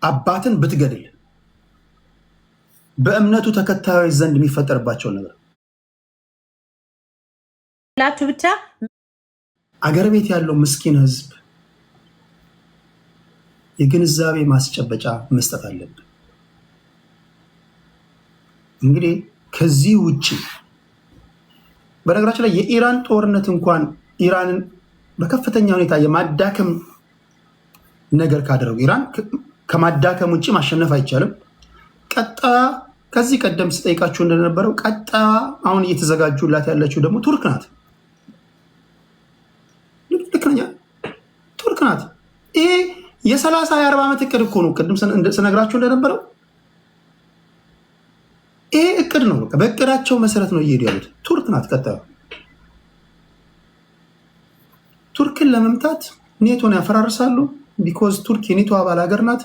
አባትን ብትገድል በእምነቱ ተከታዮች ዘንድ የሚፈጠርባቸው ነገር ላችሁ ብቻ አገር ቤት ያለው ምስኪን ህዝብ የግንዛቤ ማስጨበጫ መስጠት አለብን። እንግዲህ ከዚህ ውጪ በነገራችን ላይ የኢራን ጦርነት እንኳን ኢራንን በከፍተኛ ሁኔታ የማዳከም ነገር ካደረጉ ኢራን ከማዳከም ውጪ ማሸነፍ አይቻልም። ከዚህ ቀደም ስጠይቃችሁ እንደነበረው አሁን እየተዘጋጁላት ያለችው ደግሞ ቱርክ ናት። ልክነኛ ቱርክ ናት። ይሄ የ30-40 ዓመት እቅድ እኮ ነው። ቅድም ስነግራችሁ እንደነበረው ይሄ እቅድ ነው። በእቅዳቸው መሰረት ነው እየሄዱ ያሉት። ቱርክ ናት ቀጣዩ። ቱርክን ለመምታት ኔቶን ያፈራርሳሉ። ቢኮዝ ቱርክ የኔቶ አባል ሀገር ናት።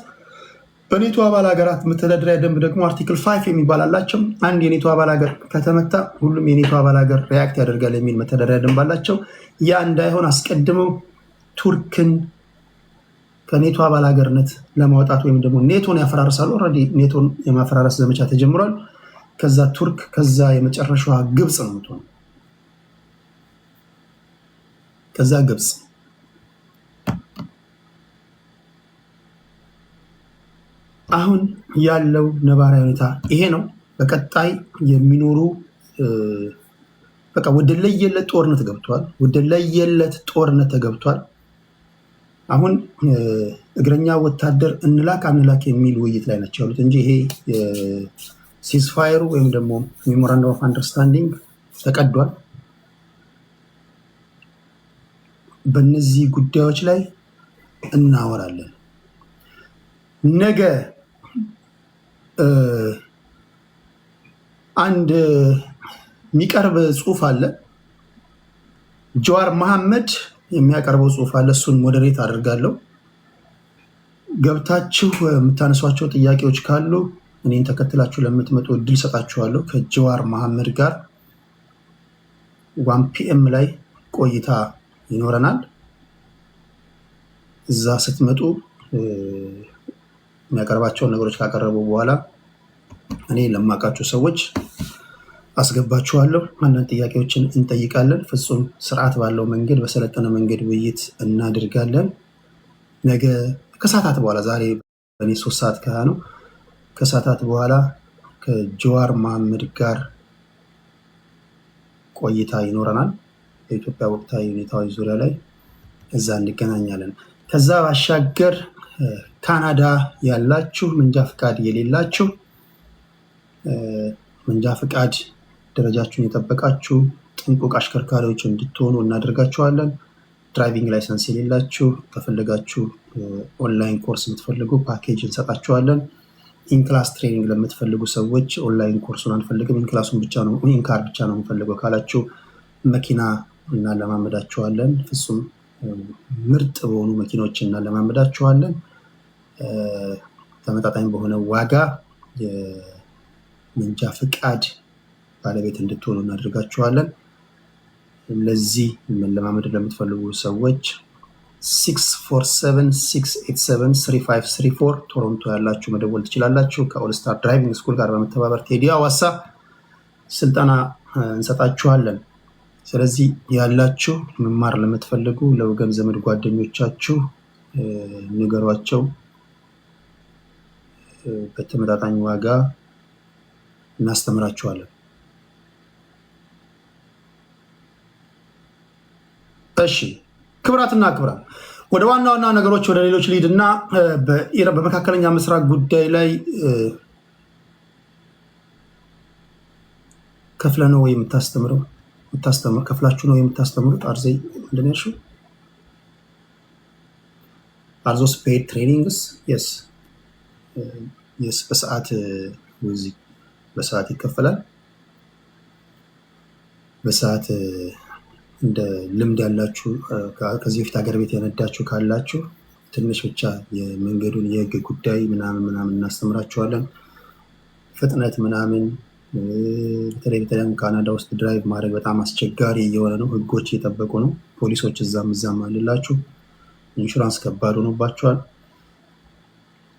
በኔቶ አባል ሀገራት መተዳደሪያ ደንብ ደግሞ አርቲክል 5 የሚባል አላቸው። አንድ የኔቶ አባል ሀገር ከተመታ ሁሉም የኔቶ አባል ሀገር ሪያክት ያደርጋል የሚል መተዳደሪያ ደንብ አላቸው። ያ እንዳይሆን አስቀድመው ቱርክን ከኔቶ አባል ሀገርነት ለማውጣት ወይም ደግሞ ኔቶን ያፈራርሳሉ። ኦልሬዲ ኔቶን የማፈራረስ ዘመቻ ተጀምሯል። ከዛ ቱርክ፣ ከዛ የመጨረሻዋ ግብፅ ነው የምትሆነው። ከዛ ግብፅ አሁን ያለው ነባራዊ ሁኔታ ይሄ ነው። በቀጣይ የሚኖሩ በቃ ወደ ለየለት ጦርነት ገብቷል። ወደ ለየለት ጦርነት ተገብቷል። አሁን እግረኛ ወታደር እንላክ አንላክ የሚል ውይይት ላይ ናቸው ያሉት እንጂ ይሄ ሲዝፋየሩ ወይም ደግሞ ሜሞራንደም ኦፍ አንደርስታንዲንግ ተቀዷል። በእነዚህ ጉዳዮች ላይ እናወራለን። ነገ አንድ የሚቀርብ ጽሁፍ አለ። ጀዋር መሐመድ የሚያቀርበው ጽሁፍ አለ። እሱን ሞዴሬት አድርጋለሁ። ገብታችሁ የምታነሷቸው ጥያቄዎች ካሉ እኔን ተከትላችሁ ለምትመጡ እድል ሰጣችኋለሁ። ከጀዋር መሐመድ ጋር 1 PM ላይ ቆይታ ይኖረናል። እዛ ስትመጡ የሚያቀርባቸውን ነገሮች ካቀረቡ በኋላ እኔ ለማውቃቸው ሰዎች አስገባችኋለሁ። አንዳንድ ጥያቄዎችን እንጠይቃለን። ፍጹም ስርዓት ባለው መንገድ፣ በሰለጠነ መንገድ ውይይት እናድርጋለን። ነገ ከሰዓታት በኋላ ዛሬ በእኔ 3 ሰዓት ከ20 ነው። ከሰዓታት በኋላ ከጀዋር መሐመድ ጋር ቆይታ ይኖረናል። በኢትዮጵያ ወቅታዊ ሁኔታዎች ዙሪያ ላይ እዛ እንገናኛለን። ከዛ ባሻገር ካናዳ ያላችሁ መንጃ ፍቃድ የሌላችሁ መንጃ ፍቃድ ደረጃችሁን የጠበቃችሁ ጥንቁቅ አሽከርካሪዎች እንድትሆኑ እናደርጋችኋለን። ድራይቪንግ ላይሰንስ የሌላችሁ ከፈለጋችሁ ኦንላይን ኮርስ የምትፈልጉ ፓኬጅ እንሰጣችኋለን። ኢንክላስ ትሬኒንግ ለምትፈልጉ ሰዎች ኦንላይን ኮርሱን አንፈልግም፣ ኢንክላሱን ብቻ ነው ኢንካር ብቻ ነው የምንፈልገው ካላችሁ መኪና እናለማመዳችኋለን። ፍጹም ምርጥ በሆኑ መኪኖች እናለማመዳችኋለን። ተመጣጣኝ በሆነ ዋጋ የመንጃ ፍቃድ ባለቤት እንድትሆኑ እናደርጋችኋለን። ለዚህ መለማመድ ለምትፈልጉ ሰዎች 647-687-3534 ቶሮንቶ ያላችሁ መደወል ትችላላችሁ። ከኦልስታር ድራይቪንግ ስኩል ጋር በመተባበር ቴዲ አዋሳ ስልጠና እንሰጣችኋለን። ስለዚህ ያላችሁ መማር ለምትፈልጉ ለወገን ዘመድ ጓደኞቻችሁ ንገሯቸው። በተመጣጣኝ ዋጋ እናስተምራችኋለን። እሺ ክብራትና ክብራን፣ ወደ ዋና ዋና ነገሮች ወደ ሌሎች ሊድና በመካከለኛ ምስራቅ ጉዳይ ላይ ከፍለ ነው የምታስተምረው ከፍላችሁ ነው የምታስተምሩት? አርዘይ እንደነርሹ አርዞስ ፔድ ትሬኒንግስ የስ በሰዓት ይከፈላል። በሰዓት እንደ ልምድ ያላችሁ ከዚህ በፊት ሀገር ቤት የነዳችሁ ካላችሁ ትንሽ ብቻ የመንገዱን የህግ ጉዳይ ምናምን እናስተምራችኋለን። ፍጥነት ምናምን በተለይ ካናዳ ውስጥ ድራይቭ ማድረግ በጣም አስቸጋሪ እየሆነ ነው። ህጎች እየጠበቁ ነው። ፖሊሶች እዛም አልላችሁ። ኢንሹራንስ ከባድ ሆኖባቸዋል።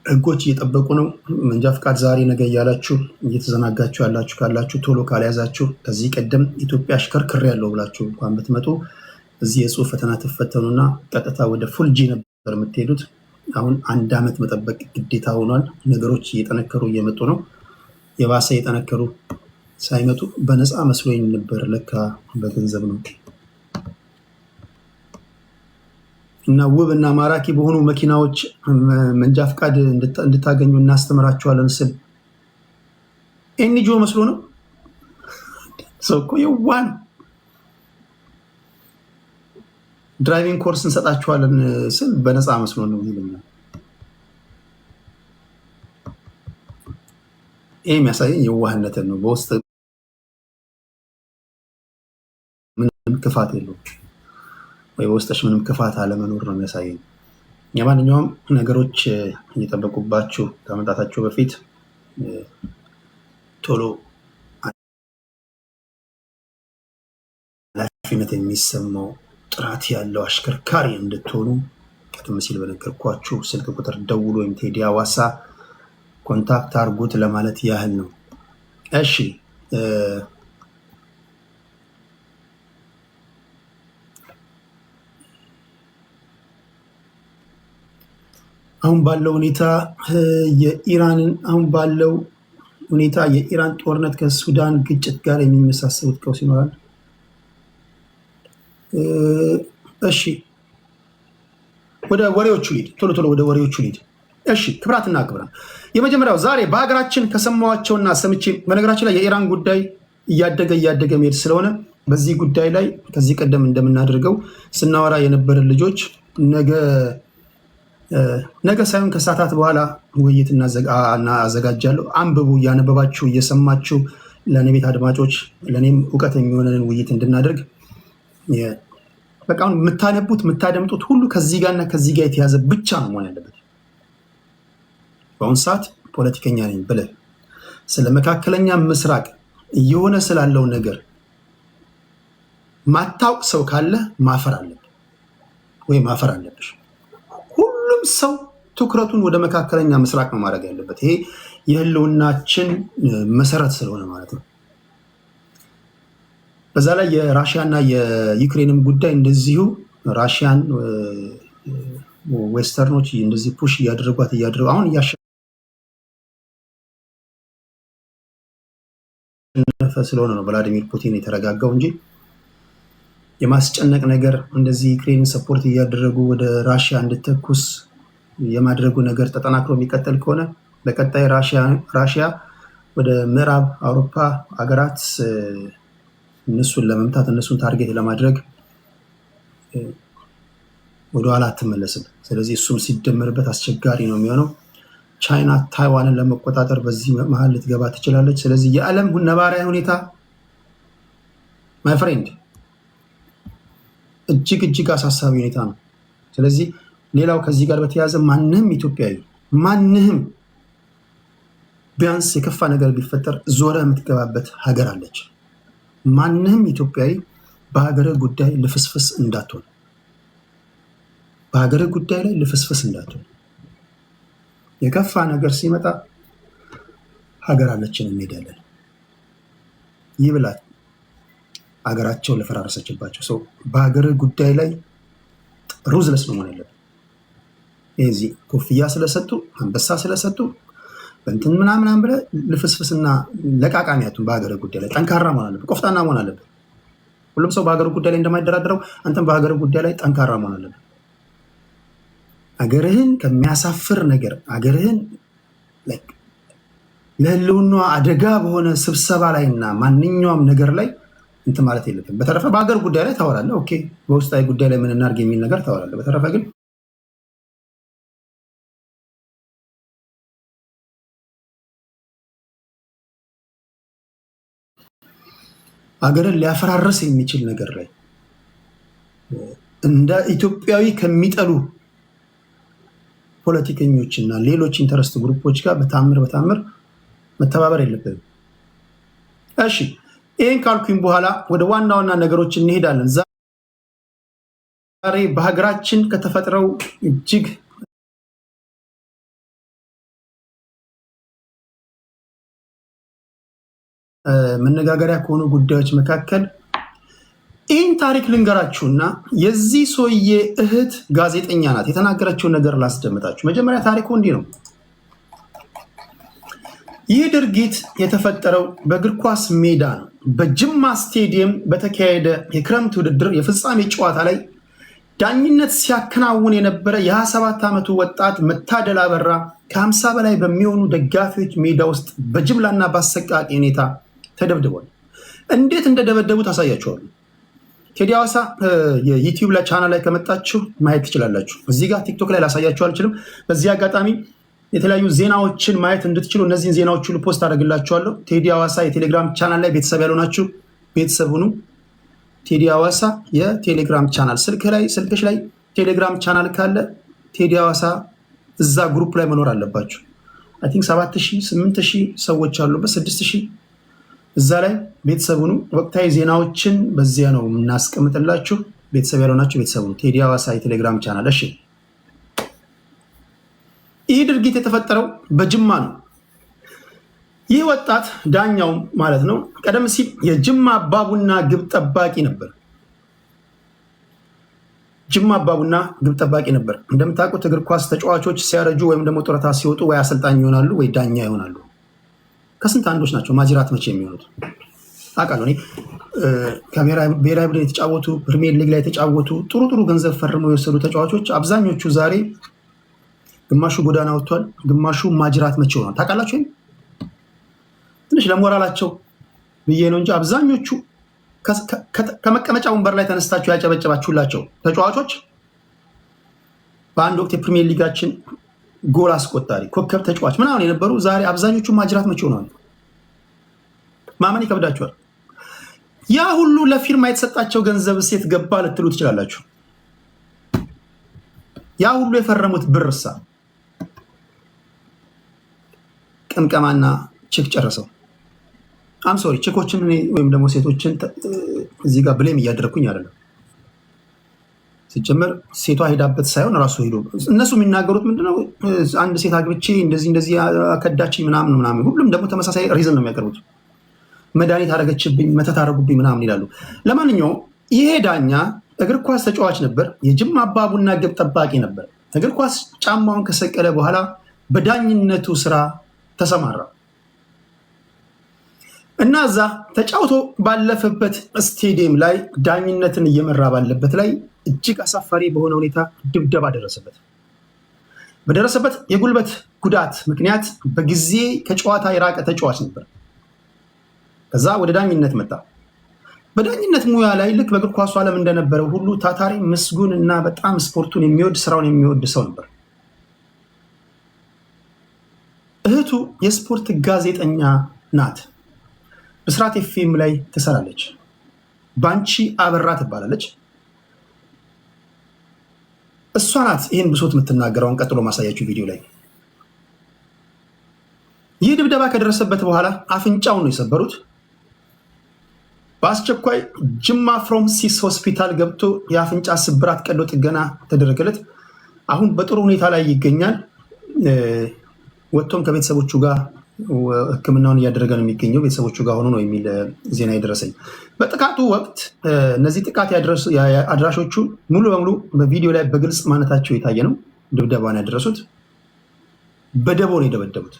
ህጎች እየጠበቁ ነው። መንጃ ፍቃድ ዛሬ ነገ እያላችሁ እየተዘናጋችሁ ያላችሁ ካላችሁ ቶሎ ካልያዛችሁ ከዚህ ቀደም ኢትዮጵያ አሽከርክር ያለው ብላችሁ እንኳን ብትመጡ እዚህ የጽሁፍ ፈተና ትፈተኑና ቀጥታ ወደ ፉልጂ ነበር የምትሄዱት። አሁን 1 ዓመት መጠበቅ ግዴታ ሆኗል። ነገሮች እየጠነከሩ እየመጡ ነው። የባሰ እየጠነከሩ ሳይመጡ በነፃ መስሎኝ ነበር፣ ለካ በገንዘብ ነው። እና ውብ እና ማራኪ በሆኑ መኪናዎች መንጃ ፍቃድ እንድታገኙ እናስተምራችኋለን ስል ኤንጂኦ መስሎ ነው። ሰው እኮ የዋን ድራይቪንግ ኮርስ እንሰጣችኋለን ስል በነፃ መስሎ ነው ይለኛል። ይህ የሚያሳየኝ የዋህነትን ነው። በውስጥ ምንም ክፋት የለውም ወይ በውስጥሽ ምንም ክፋት አለመኖር ነው የሚያሳየኝ። የማንኛውም ነገሮች እየጠበቁባችሁ ከመምጣታችሁ በፊት ቶሎ ኃላፊነት የሚሰማው ጥራት ያለው አሽከርካሪ እንድትሆኑ ቀደም ሲል በነገርኳችሁ ስልክ ቁጥር ደውሎ ወይም ቴዲ አዋሳ ኮንታክት አርጉት ለማለት ያህል ነው። እሺ አሁን ባለው ሁኔታ የኢራን ጦርነት ከሱዳን ግጭት ጋር የሚመሳሰሉት ቀውስ ይኖራል። እሺ ወደ ወሬዎቹ ሊድ ቶሎ ወደ ወሬዎቹ ሊድ። እሺ ክብራትና ክብራን፣ የመጀመሪያው ዛሬ በሀገራችን ከሰማዋቸውና ሰምቼ፣ በነገራችን ላይ የኢራን ጉዳይ እያደገ መሄድ ስለሆነ በዚህ ጉዳይ ላይ ከዚህ ቀደም እንደምናደርገው ስናወራ የነበረ ልጆች ነገ ሳይሆን ከሰዓታት በኋላ ውይይት እናዘጋጃለሁ። አንብቡ፣ እያነበባችሁ እየሰማችሁ ለእኔ ቤት አድማጮች ለእኔም እውቀት የሚሆነንን ውይይት እንድናደርግ በቃ የምታነቡት የምታደምጡት ሁሉ ከዚህ ጋርና ከዚህ ጋር የተያዘ ብቻ ነው መሆን ያለበት። በአሁኑ ሰዓት ፖለቲከኛ ነኝ ብለህ ስለ መካከለኛ ምስራቅ እየሆነ ስላለው ነገር ማታውቅ ሰው ካለ ማፈር አለብህ ወይ ማፈር አለብሽ። ሁሉም ሰው ትኩረቱን ወደ መካከለኛ ምስራቅ ነው ማድረግ ያለበት። ይሄ የህልውናችን መሰረት ስለሆነ ማለት ነው። በዛ ላይ የራሽያና የዩክሬንም ጉዳይ እንደዚሁ ራሽያን ዌስተርኖች እንደዚህ ፑሽ እያደረጓት አሁን እያሸነፈ ስለሆነ ነው ቭላዲሚር ፑቲን የተረጋጋው እንጂ የማስጨነቅ ነገር እንደዚህ ዩክሬን ሰፖርት እያደረጉ ወደ ራሽያ እንድተኩስ የማድረጉ ነገር ተጠናክሮ የሚቀጥል ከሆነ በቀጣይ ራሽያ ወደ ምዕራብ አውሮፓ ሀገራት እነሱን ለመምታት እነሱን ታርጌት ለማድረግ ወደኋላ አትመለስም። ስለዚህ እሱም ሲደመርበት አስቸጋሪ ነው የሚሆነው። ቻይና ታይዋንን ለመቆጣጠር በዚህ መሀል ልትገባ ትችላለች። ስለዚህ የዓለም ነባራዊ ሁኔታ ማይ ፍሬንድ እጅግ አሳሳቢ ሁኔታ ነው። ስለዚህ ሌላው ከዚህ ጋር በተያያዘ ማንንም ኢትዮጵያዊ ማንንም ቢያንስ የከፋ ነገር ቢፈጠር ዞረ የምትገባበት ሀገር አለች። ማንንም ኢትዮጵያዊ በሀገር ጉዳይ ልፍስፍስ እንዳትሆን፣ በሀገር ጉዳይ ላይ ልፍስፍስ እንዳትሆን። የከፋ ነገር ሲመጣ ሀገር አለችን እንሄዳለን ይብላል ሀገራቸው ለፈራረሰችባቸው ሰው በሀገር ጉዳይ ላይ ሩዝለስ ነው ማለት ነው። እዚህ ኮፍያ ስለሰጡ አንበሳ ስለሰጡ እንትን ምናምን ብለህ ልፍስፍስና ለቃቃሚያቱን በሀገር ጉዳይ ላይ ጠንካራ መሆን አለበት፣ ቆፍጣና መሆን አለበት። ሁሉም ሰው በሀገር ጉዳይ ላይ እንደማይደራደረው አንተም በሀገር ጉዳይ ላይ ጠንካራ መሆን አለበት። አገርህን ከሚያሳፍር ነገር አገርህን ለህልውና አደጋ በሆነ ስብሰባ ላይና ማንኛውም ነገር ላይ እንትን ማለት የለብን። በተረፈ በሀገር ጉዳይ ላይ ታወራለህ። ኦኬ፣ በውስጣዊ ጉዳይ ላይ ምን እናድርግ የሚል ነገር ታወራለህ። በተረፈ ግን አገርን ሊያፈራርስ የሚችል ነገር ላይ እንደ ኢትዮጵያዊ ከሚጠሉ ፖለቲከኞች እና ሌሎች ኢንተረስት ግሩፖች ጋር በታምር መተባበር የለብንም። እሺ፣ ይህን ካልኩኝ በኋላ ወደ ዋና ነገሮች እንሄዳለን። ዛሬ በሀገራችን ከተፈጥረው እጅግ መነጋገሪያ ከሆኑ ጉዳዮች መካከል ይህን ታሪክ ልንገራችሁና የዚህ ሰውዬ እህት ጋዜጠኛ ናት። የተናገረችውን ነገር ላስደምጣችሁ። መጀመሪያ ታሪኩ እንዲህ ነው። ይህ ድርጊት የተፈጠረው በእግር ኳስ ሜዳ ነው። በጅማ ስቴዲየም በተካሄደ የክረምት ውድድር የፍጻሜ ጨዋታ ላይ ዳኝነት ሲያከናውን የነበረ የ27 ዓመቱ ወጣት መታደል አበራ ከ50 በላይ በሚሆኑ ደጋፊዎች ሜዳ ውስጥ በጅምላና በአሰቃቂ ሁኔታ ተደብድቧል። እንዴት እንደደበደቡ ታሳያችኋሉ። ቴዲ ሐዋሳ የዩቲዩብ ላይ ቻናል ላይ ከመጣችሁ ማየት ትችላላችሁ። እዚህ ጋር ቲክቶክ ላይ ላሳያችሁ አልችልም። በዚህ አጋጣሚ የተለያዩ ዜናዎችን ማየት እንድትችሉ እነዚህን ዜናዎች ሁሉ ፖስት አደርግላችኋለሁ። ቴዲ ሐዋሳ የቴሌግራም ቻናል ላይ ቤተሰብ ያልሆናችሁ ቤተሰብ ሁኑ። ቴዲ ሐዋሳ የቴሌግራም ቻናል ስልክሽ ላይ ቴሌግራም ቻናል ካለ ቴዲ ሐዋሳ እዛ ግሩፕ ላይ መኖር አለባችሁ። አይ ቲንክ 7000 8000 ሰዎች አሉበት 6000 እዛ ላይ ቤተሰብ ሁኑ። ወቅታዊ ዜናዎችን በዚያ ነው የምናስቀምጥላችሁ። ቤተሰብ ያልሆናችሁ ቤተሰብ ሁኑ። ቴዲ ሐዋሳ የቴሌግራም ቻናል። እሺ፣ ይህ ድርጊት የተፈጠረው በጅማ ነው። ይህ ወጣት ዳኛው ማለት ነው ቀደም ሲል የጅማ አባቡና ግብ ጠባቂ ነበር። ጅማ አባቡና ግብ ጠባቂ ነበር። እንደምታውቁት እግር ኳስ ተጫዋቾች ሲያረጁ ወይም ደግሞ ጡረታ ሲወጡ ወይ አሰልጣኝ ይሆናሉ ወይ ዳኛ ይሆናሉ። ከስንት አንዶች ናቸው ማጅራት መቼ የሚሆኑት። አውቃለሁ እኔ ከብሔራዊ ቡድን የተጫወቱ ፕሪሚየር ሊግ ላይ የተጫወቱ ጥሩ ገንዘብ ፈርመው የወሰዱ ተጫዋቾች አብዛኞቹ ዛሬ ግማሹ ጎዳና ወጥቷል፣ ግማሹ ማጅራት መቼ ሆኗል። ታውቃላችሁ። ትንሽ ለሞራላቸው ብዬ ነው እንጂ አብዛኞቹ ከመቀመጫ ወንበር ላይ ተነስታችሁ ያጨበጨባችሁላቸው ተጫዋቾች በአንድ ወቅት የፕሪሚየር ሊጋችን ጎል አስቆጣሪ ኮከብ ተጫዋች ምናምን የነበሩ ዛሬ አብዛኞቹ ማጅራት መቼ ሆኗል። ማመን ይከብዳችኋል። ያ ሁሉ ለፊርማ የተሰጣቸው ገንዘብ ሴት ገባ ልትሉ ትችላላችሁ። ያ ሁሉ የፈረሙት ብርሳ ቅምቀማና ቼክ ጨርሰው ሶሪ ቼኮችን ወይም ደግሞ ሴቶችን እዚህ ጋር ብሌም እያደረኩኝ አይደለም። ሲጀመር ሴቷ ሄዳበት ሳይሆን ራሱ ሄዶ እነሱ የሚናገሩት ምንድነው? አንድ ሴት አግብቼ እንደዚህ አከዳች ምናምን። ሁሉም ደግሞ ተመሳሳይ ሪዝን ነው የሚያቀርቡት። መድኃኒት አደረገችብኝ፣ መተት አደረጉብኝ ምናምን ይላሉ። ለማንኛውም ይሄ ዳኛ እግር ኳስ ተጫዋች ነበር። የጅማ አባቡና ግብ ጠባቂ ነበር። እግር ኳስ ጫማውን ከሰቀለ በኋላ በዳኝነቱ ስራ ተሰማራ እና እዛ ተጫውቶ ባለፈበት ስቴዲየም ላይ ዳኝነትን እየመራ ባለበት ላይ እጅግ አሳፋሪ በሆነ ሁኔታ ድብደባ ደረሰበት። በደረሰበት የጉልበት ጉዳት ምክንያት በጊዜ ከጨዋታ የራቀ ተጫዋች ነበር። ከዛ ወደ ዳኝነት መጣ። በዳኝነት ሙያ ላይ ልክ በእግር ኳሱ ዓለም እንደነበረው ሁሉ ታታሪ፣ ምስጉን እና በጣም ስፖርቱን የሚወድ ስራውን የሚወድ ሰው ነበር። እህቱ የስፖርት ጋዜጠኛ ናት። ብስራት ኤፍኤም ላይ ትሰራለች። ባንቺ አበራ ትባላለች። እሷ ናት ይህን ብሶት የምትናገረውን ቀጥሎ ማሳያችሁ ቪዲዮ ላይ። ይህ ድብደባ ከደረሰበት በኋላ አፍንጫውን ነው የሰበሩት። በአስቸኳይ ጅማ ፍሮምሲስ ሆስፒታል ገብቶ የአፍንጫ ስብራት ቀዶ ጥገና ተደረገለት። አሁን በጥሩ ሁኔታ ላይ ይገኛል። ወጥቶም ከቤተሰቦቹ ጋር ሕክምናውን እያደረገ ነው የሚገኘው። ቤተሰቦቹ ጋር ሆኖ ነው የሚል ዜና የደረሰኝ። በጥቃቱ ወቅት እነዚህ ጥቃት አድራሾቹ ሙሉ በሙሉ በቪዲዮ ላይ በግልጽ ማነታቸው የታየ ነው። ድብደባን ያደረሱት በደቦ ነው የደበደቡት።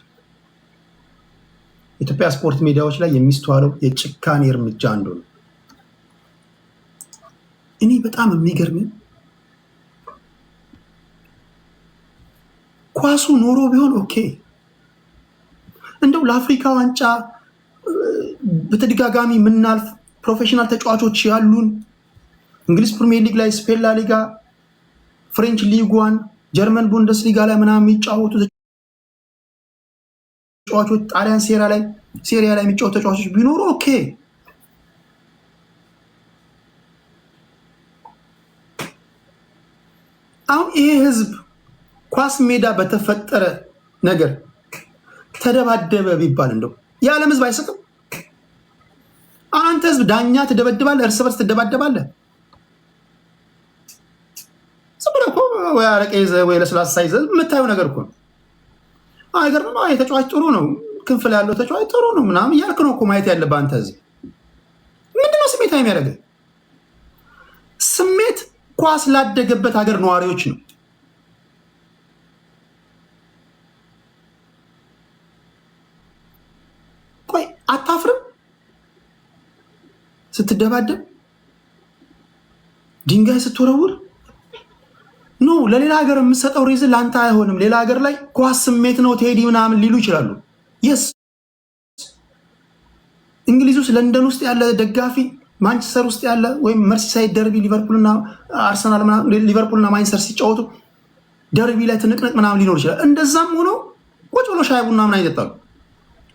ኢትዮጵያ ስፖርት ሜዲያዎች ላይ የሚስተዋለው የጭካኔ እርምጃ አንዱ ነው። እኔ በጣም የሚገርም ኳሱ ኖሮ ቢሆን ኦኬ፣ እንደው ለአፍሪካ ዋንጫ በተደጋጋሚ የምናልፍ ፕሮፌሽናል ተጫዋቾች ያሉን እንግሊዝ ፕሪሚየር ሊግ ላይ፣ ስፔን ላ ሊጋ፣ ፍሬንች ሊግ ዋን፣ ጀርመን ቡንደስ ሊጋ ላይ ምናምን የሚጫወቱ ተጫዋቾች፣ ጣሊያን ሴሪያ ላይ የሚጫወቱ ተጫዋቾች ቢኖሩ ኦኬ። አሁን ይሄ ህዝብ ኳስ ሜዳ በተፈጠረ ነገር ተደባደበ ቢባል እንደው የዓለም ህዝብ አይሰጥም? አንተ ህዝብ ዳኛ ትደበድባለህ፣ እርስ በርስ ትደባደባለህ። ዝም ብለህ እኮ ወይ አረቄ ይዘህ ወይ ለስላሳ ይዘህ የምታየው ነገር እኮ ነው። አይገርምም? ተጫዋች ጥሩ ነው ክንፍ ላይ ያለው ተጫዋች ጥሩ ነው ምናምን እያልክ ነው እኮ ማየት ያለብህ አንተ። ህዝብ ምንድነው ስሜት የሚያደርገው? ስሜት ኳስ ላደገበት ሀገር ነዋሪዎች ነው። ቆይ አታፍርም? ስትደባደብ ድንጋይ ስትወረውር ኖ ለሌላ ሀገር የምትሰጠው ሪዝን ለአንተ አይሆንም። ሌላ ሀገር ላይ ኳስ ስሜት ነው ቴዲ ምናምን ሊሉ ይችላሉ። የስ እንግሊዝ ውስጥ ለንደን ውስጥ ያለ ደጋፊ ማንቸስተር ውስጥ ያለ ወይም መርሲሳይድ ደርቢ ሊቨርፑልና አርሰናል ሊቨርፑልና ማንቸስተር ሲጫወቱ ደርቢ ላይ ትንቅንቅ ምናምን ሊኖር ይችላል። እንደዛም ሆኖ ቁጭ ብሎ ሻይ ቡና ምናምን ይጠጣሉ፣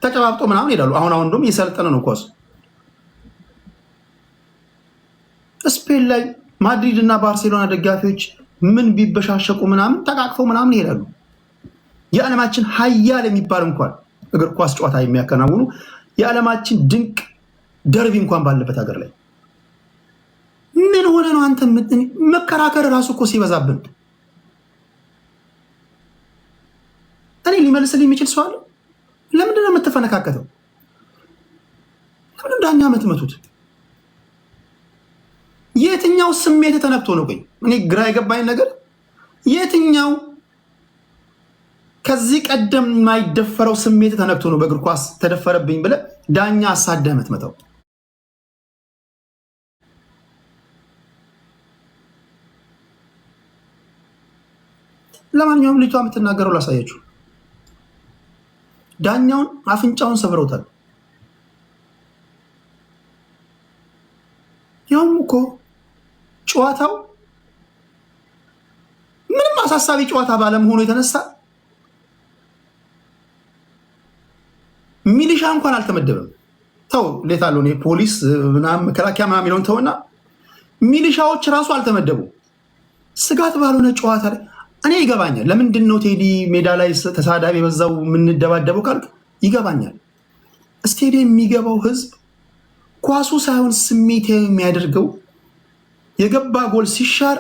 ተጨባብጦ ምናምን ይሄዳሉ። አሁን እንደውም እየሰለጠነ ነው ኳስ። ስፔን ላይ ማድሪድ እና ባርሴሎና ደጋፊዎች ምን ቢበሻሸቁ ምናምን ተቃቅፈው ምናምን ይሄዳሉ። የዓለማችን ሀያል የሚባል እንኳን እግር ኳስ ጨዋታ የሚያከናውኑ የዓለማችን ድንቅ ደርቢ እንኳን ባለበት ሀገር ላይ ምን ሆነ ነው አንተ መከራከር ራሱ እኮ ሲበዛብን። እኔ ሊመልስልኝ የሚችል ሰው አለ? ለምንድን ነው የምትፈነካከተው? ለምን ዳኛ የምትመቱት? የትኛው ስሜት ተነክቶ ነው? ቆይ እኔ ግራ የገባኝ ነገር የትኛው ከዚህ ቀደም የማይደፈረው ስሜት ተነክቶ ነው በእግር ኳስ ተደፈረብኝ ብለህ ዳኛ አሳደህ የምትመታው? ለማንኛውም ልጅቷ የምትናገረው ላሳያችሁ። ዳኛውን አፍንጫውን ሰብረውታል። ያውም እኮ ጨዋታው ምንም አሳሳቢ ጨዋታ ባለመሆኑ የተነሳ ሚሊሻ እንኳን አልተመደበም። ተው ሌታሉ ፖሊስ ምናምን መከላከያ ምናምን የሚለውን ተውና ሚሊሻዎች ራሱ አልተመደቡ። ስጋት ባልሆነ ጨዋታ ላይ እኔ ይገባኛል። ለምንድን ነው ቴዲ ሜዳ ላይ ተሳዳቢ የበዛው የምንደባደበው ካልክ ይገባኛል። ስቴዲየም የሚገባው ህዝብ ኳሱ ሳይሆን ስሜት የሚያደርገው የገባ ጎል ሲሻር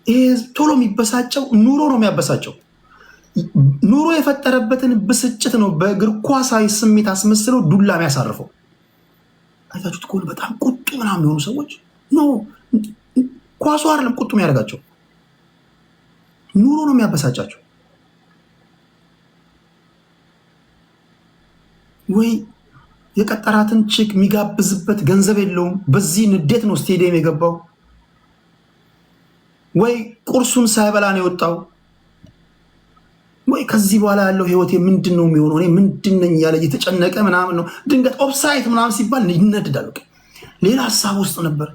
ይሄ ህዝብ ቶሎ የሚበሳጨው ኑሮ ነው የሚያበሳጨው። ኑሮ የፈጠረበትን ብስጭት ነው በእግር ኳሳዊ ስሜት አስመስለው ዱላ የሚያሳርፈው። አይታችሁት ከሆነ በጣም ቁጡ ምናምን የሆኑ ሰዎች ነው ኳሱ አይደለም ቁጡ የሚያደርጋቸው፣ ኑሮ ነው የሚያበሳጫቸው። ወይ የቀጠራትን ቺክ የሚጋብዝበት ገንዘብ የለውም፣ በዚህ ንዴት ነው ስቴዲየም የገባው። ወይ ቁርሱን ሳይበላ ነው የወጣው። ወይ ከዚህ በኋላ ያለው ህይወቴ ምንድን ነው የሚሆነው? እኔ ምንድን ነኝ እያለ እየተጨነቀ ምናምን ነው። ድንገት ኦፍሳይት ምናምን ሲባል ይነድዳል። ሌላ ሀሳብ ውስጥ ነበር።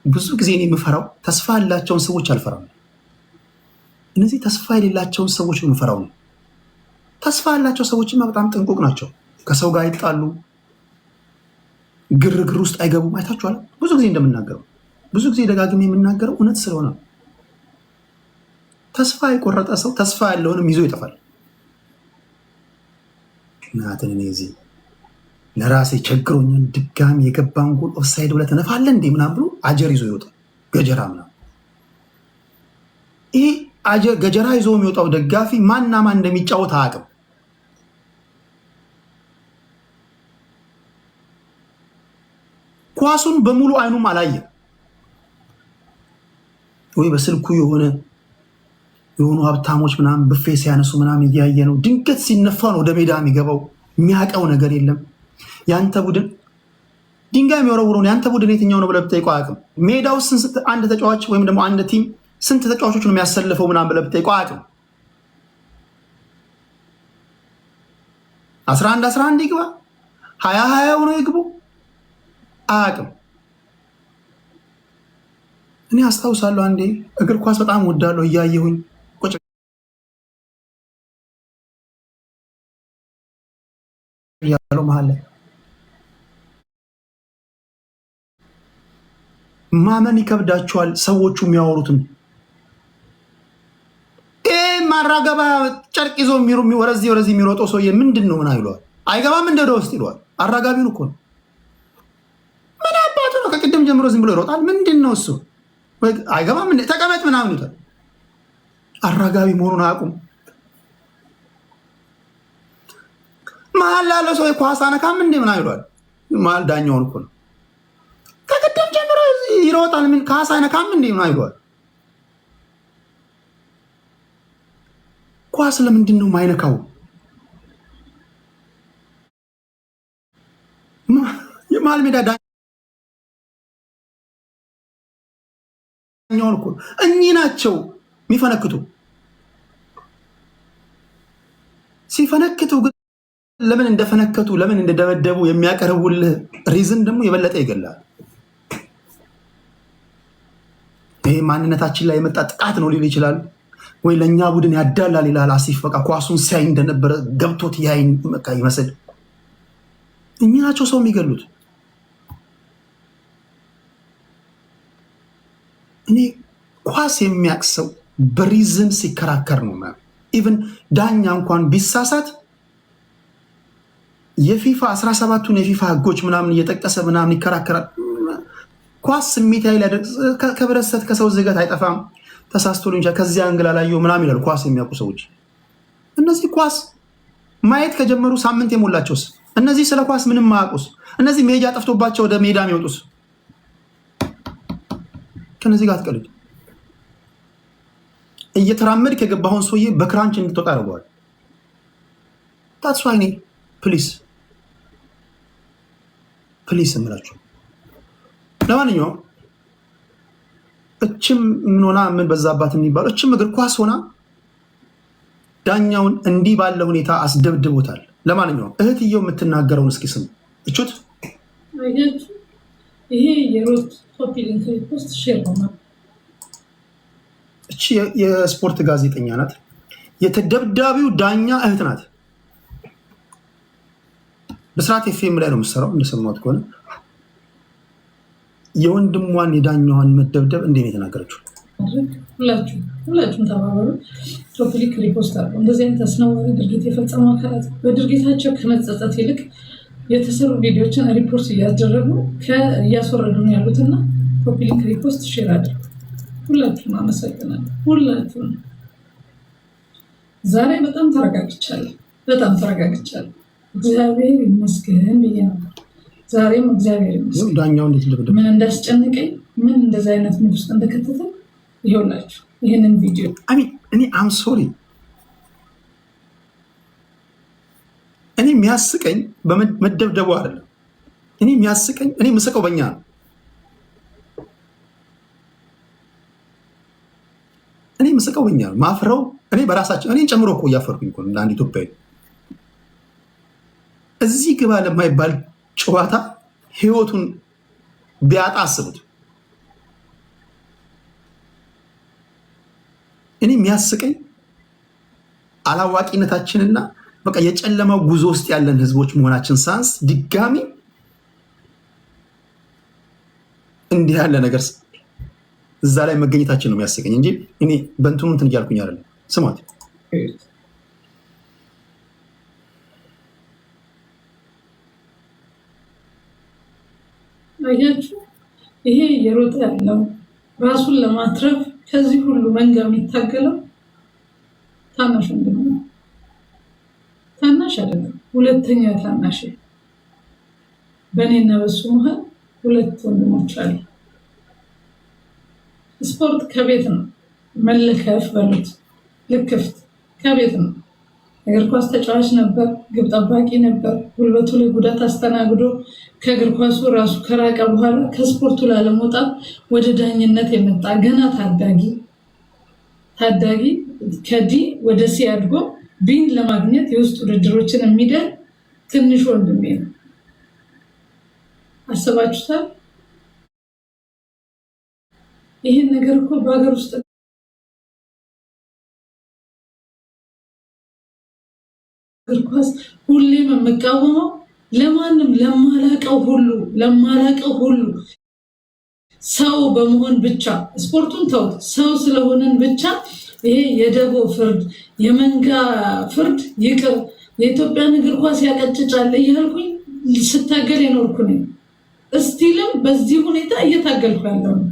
ብዙ ጊዜ እኔ የምፈራው ተስፋ ያላቸውን ሰዎች አልፈራም። እነዚህ ተስፋ የሌላቸውን ሰዎች ነው የምፈራው ነው። ተስፋ ያላቸው ሰዎችማ በጣም ጥንቁቅ ናቸው። ከሰው ጋር አይጣሉ፣ ግርግር ውስጥ አይገቡም። አይታችኋል። ብዙ ጊዜ እንደምናገረው ብዙ ጊዜ ደጋግሜ የምናገረው እውነት ስለሆነ ነው። ተስፋ የቆረጠ ሰው ተስፋ ያለውንም ይዞ ይጠፋል። እናትን እኔ እዚህ ለራሴ ቸግሮኛል፣ ድጋሚ የገባን ጎል ኦፍሳይድ ብለህ ትነፋለህ እንዴ ምናምን ብሎ አጀር ይዞ ይወጣል። ገጀራ ምናምን። ይሄ ገጀራ ይዞ የሚወጣው ደጋፊ ማንና ማን እንደሚጫወት አያውቅም። ኳሱን በሙሉ አይኑም አላየም። ወይ በስልኩ የሆኑ ሀብታሞች ምናምን ብፌ ሲያነሱ ምናምን እያየ ነው። ድንገት ሲነፋ ነው ወደ ሜዳ የሚገባው። የሚያውቀው ነገር የለም። ያንተ ቡድን ድንጋይ የሚወረውረውን ያንተ ቡድን የትኛው ነው ብለህ ብትጠይቀው አያውቅም። ሜዳ ውስጥ አንድ ተጫዋች ወይም ደግሞ አንድ ቲም ስንት ተጫዋቾች ነው የሚያሰልፈው ምናምን ብለህ ብትጠይቀው አያውቅም። 11 ይግባ 20 ነው ይግቡ አያውቅም። እኔ አስታውሳለሁ አንዴ እግር ኳስ በጣም ወዳለሁ እያየሁኝ ቁጭ ያለው መሀል ላይ ማመን ይከብዳቸዋል ሰዎቹ የሚያወሩትን። ማራገባ ጨርቅ ይዞ ወደዚህ የሚሮጠው ሰውዬ ምንድን ነው ምናምን ይለዋል። አይገባም እንደ ወደ ውስጥ ይለዋል። አራጋቢውን እኮ ነው። ምን አባቱ ነው ከቅድም ጀምሮ ዝም ብሎ ይሮጣል። ምንድን ነው እሱ? አይገባም እንደ ተቀመጥ ምናምን ይላል። አራጋቢ መሆኑን አያውቁም። መሀል ላለው ሰው ኳስ አነካም እንዴ ምን አይሏል? መሀል ዳኛውን እኮ ነው ከቀደም ጀምሮ ይሮጣል። ምን ኳስ አነካም እንዴ ምን አይሏል? ኳስ ለምንድን ነው የማይነካው? የመሀል ሜዳ ዳኛውን እኮ እኚህ ናቸው የሚፈነክቱ። ሲፈነክቱ ግን ለምን እንደፈነከቱ ለምን እንደደበደቡ የሚያቀርቡልህ ሪዝን ደግሞ የበለጠ ይገላል። ይሄ ማንነታችን ላይ የመጣ ጥቃት ነው ሊል ይችላል፣ ወይ ለእኛ ቡድን ያዳላል ይላል አሲፍ። በቃ ኳሱን ሲያይ እንደነበረ ገብቶት ያይን በቃ ይመስል እኚህ ናቸው ሰው የሚገሉት። እኔ ኳስ የሚያውቅ ሰው በሪዝን ሲከራከር ነው። ኢቭን ዳኛ እንኳን ቢሳሳት የፊፋ 17ቱን የፊፋ ህጎች ምናምን እየጠቀሰ ምናምን ይከራከራል። ኳስ ስሜታዊ ላይ ከብረሰት ከሰው ዝገት አይጠፋም። ተሳስቶ ሊንቻ ከዚያ አንግላ ላየው ምናምን ይላል ኳስ የሚያውቁ ሰዎች። እነዚህ ኳስ ማየት ከጀመሩ ሳምንት የሞላቸውስ፣ እነዚህ ስለ ኳስ ምንም ማያውቁስ፣ እነዚህ ሜጃ ጠፍቶባቸው ወደ ሜዳ የሚወጡስ ከነዚህ ጋር አትቀልድ። እየተራመድ ከገባሁን ሰውዬ በክራንች እንድትወጣ ያደርገዋል። ታትስ ዋይ ፕሊስ እምላችሁ። ለማንኛውም እችም ምን ሆና ምን በዛባት የሚባለው እችም እግር ኳስ ሆና ዳኛውን እንዲህ ባለ ሁኔታ አስደብድቦታል። ለማንኛውም እህትየው የምትናገረውን እስኪ ስሙ። እቹት ይሄ የሮት ኮፒ ሊንክ ፖስት ሼር ሆኗል። እቺ የስፖርት ጋዜጠኛ ናት። የተደብዳቢው ዳኛ እህት ናት። በስርዓት ኤፍኤም ላይ ነው የምትሰራው እንደሰማሁት ከሆነ። የወንድሟን የዳኛዋን መደብደብ እንዴት ነው የተናገረችው? ሁላችሁም ተባበሩ። ቶፕሊክ ሪፖስት አሉ። እንደዚህ አይነት አስነዋሪ ድርጊት የፈጸሙ አካላት በድርጊታቸው ከመጸጸት ይልቅ የተሰሩ ቪዲዮዎችን ሪፖርት እያደረጉ እያስወረዱ ነው ያሉትና ቶፕሊክ ሪፖስት ሼር አድርጉ። ሁላችሁም አመሰግናለሁ። ሁላችሁም ዛሬ በጣም ተረጋግቻለሁ። እግዚአብሔር ይመስገን ብዬ ነበር። ዛሬም እግዚአብሔር ይመስገን። ዳኛው ምን እንዳስጨነቀኝ ምን እንደዚህ አይነት ምን ውስጥ እንደከተተ ይኸውላችሁ ይሄንን ቪዲዮ እኔ አም ሶሪ። እኔ የሚያስቀኝ በመደብደቡ አይደለም። እኔ የሚያስቀኝ እኔ የምስቀው በእኛ ነው። እኔ የምስቀው በእኛ ነው። ማፍረው እኔ በራሳቸው እኔን ጨምሮ እኮ እያፈርኩኝ እኮ እንደ አንድ ኢትዮጵያዊ እዚህ ግባ ለማይባል ጨዋታ ህይወቱን ቢያጣ አስቡት። እኔ የሚያስቀኝ አላዋቂነታችንና በቃ የጨለማው ጉዞ ውስጥ ያለን ህዝቦች መሆናችን ሳንስ ድጋሚ እንዲህ ያለ ነገር እዛ ላይ መገኘታችን ነው የሚያስቀኝ እንጂ እኔ በእንትኑ እንትን እያልኩኝ አይደለም። ስማት አያችሁ፣ ይሄ እየሮጠ ያለው ራሱን ለማትረፍ ከዚህ ሁሉ መንጋ የሚታገለው ታናሽ ወንድም ነው። ታናሽ አይደለም፣ ሁለተኛ ታናሽ። በእኔና በሱ መሀል ሁለት ወንድሞች አሉ። ስፖርት ከቤት ነው። መለከፍ በሉት ልክፍት ከቤት ነው። እግር ኳስ ተጫዋች ነበር፣ ግብ ጠባቂ ነበር። ጉልበቱ ላይ ጉዳት አስተናግዶ ከእግር ኳሱ ራሱ ከራቀ በኋላ ከስፖርቱ ላለመውጣት ወደ ዳኝነት የመጣ ገና ታዳጊ ከዲ ወደ ሲ አድጎ ቢን ለማግኘት የውስጥ ውድድሮችን የሚደር ትንሽ ወንድሜ ነው። አስባችሁታል? ይህን ነገር እኮ በሀገር ውስጥ እግር ኳስ ሁሌም የምቃወመው ለማንም ለማላቀው ሁሉ ሰው በመሆን ብቻ ስፖርቱን ተውት፣ ሰው ስለሆነን ብቻ ይሄ የደቦ ፍርድ የመንጋ ፍርድ ይቅር፣ የኢትዮጵያን እግር ኳስ ያቀጭጫል እያልኩኝ ስታገል የኖርኩ ነኝ። እስቲልም በዚህ ሁኔታ እየታገልኩ ያለው ነው።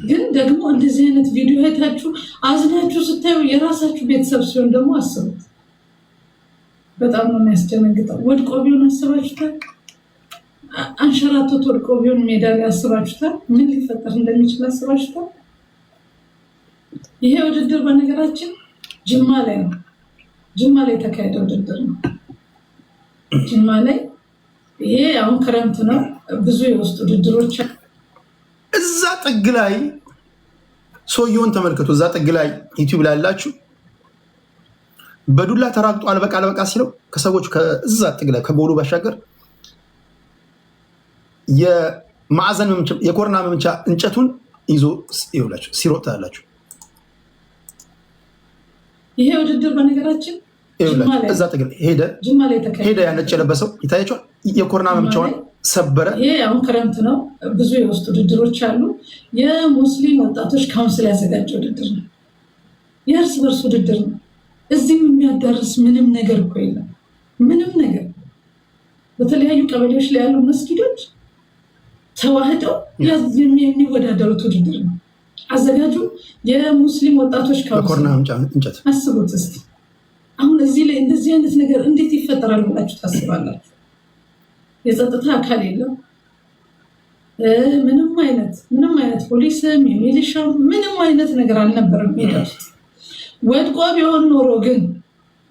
ግን ደግሞ እንደዚህ አይነት ቪዲዮ አይታችሁ አዝናችሁ ስታዩ የራሳችሁ ቤተሰብ ሲሆን ደግሞ አስቡት። በጣም ነው የሚያስደነግጠው። ወድቆ ቢሆን አስባችሁታል? አንሸራቶት ወድቆ ቢሆን ሜዳ ላይ አስባችሁታል? ምን ሊፈጠር እንደሚችል አስባችሁታል? ይሄ ውድድር በነገራችን ጅማ ላይ ነው። ጅማ ላይ የተካሄደ ውድድር ነው። ጅማ ላይ ይሄ አሁን ክረምት ነው። ብዙ የውስጥ ውድድሮች እዛ ጥግ ላይ ሰውየውን ተመልከቱ። እዛ ጥግ ላይ ዩቲዩብ ላይ ያላችሁ በዱላ ተራግጦ አልበቃ ሲለው ከሰዎች ከዛ ጥግ ላይ ከጎሉ ባሻገር የማዕዘን የኮርና መምቻ እንጨቱን ይዞ ይውላችሁ ሲሮጥ ታያላችሁ። ይሄ ውድድር በነገራችን እዛ ጥግ ላይ ሄደ ያነጭ የለበሰው ይታያችኋል። የኮርና መምቻውን ሰበረ። ይሄ አሁን ክረምት ነው። ብዙ የውስጥ ውድድሮች አሉ። የሙስሊም ወጣቶች ካውንስል ያዘጋጀ ውድድር ነው። የእርስ በርስ ውድድር ነው። እዚህም የሚያዳርስ ምንም ነገር እኮ የለም። ምንም ነገር በተለያዩ ቀበሌዎች ላይ ያሉ መስጊዶች ተዋህደው የሚወዳደሩት ውድድር ነው። አዘጋጁ የሙስሊም ወጣቶች ካውንስል። እንጨት አስቡት እስኪ። አሁን እዚህ ላይ እንደዚህ አይነት ነገር እንዴት ይፈጠራል ብላችሁ ታስባላችሁ? የጸጥታ አካል የለም። ምንም አይነት ፖሊስም የሚሊሻም ምንም አይነት ነገር አልነበረም ሜዳ ውስጥ። ወድቆ ቢሆን ኖሮ ግን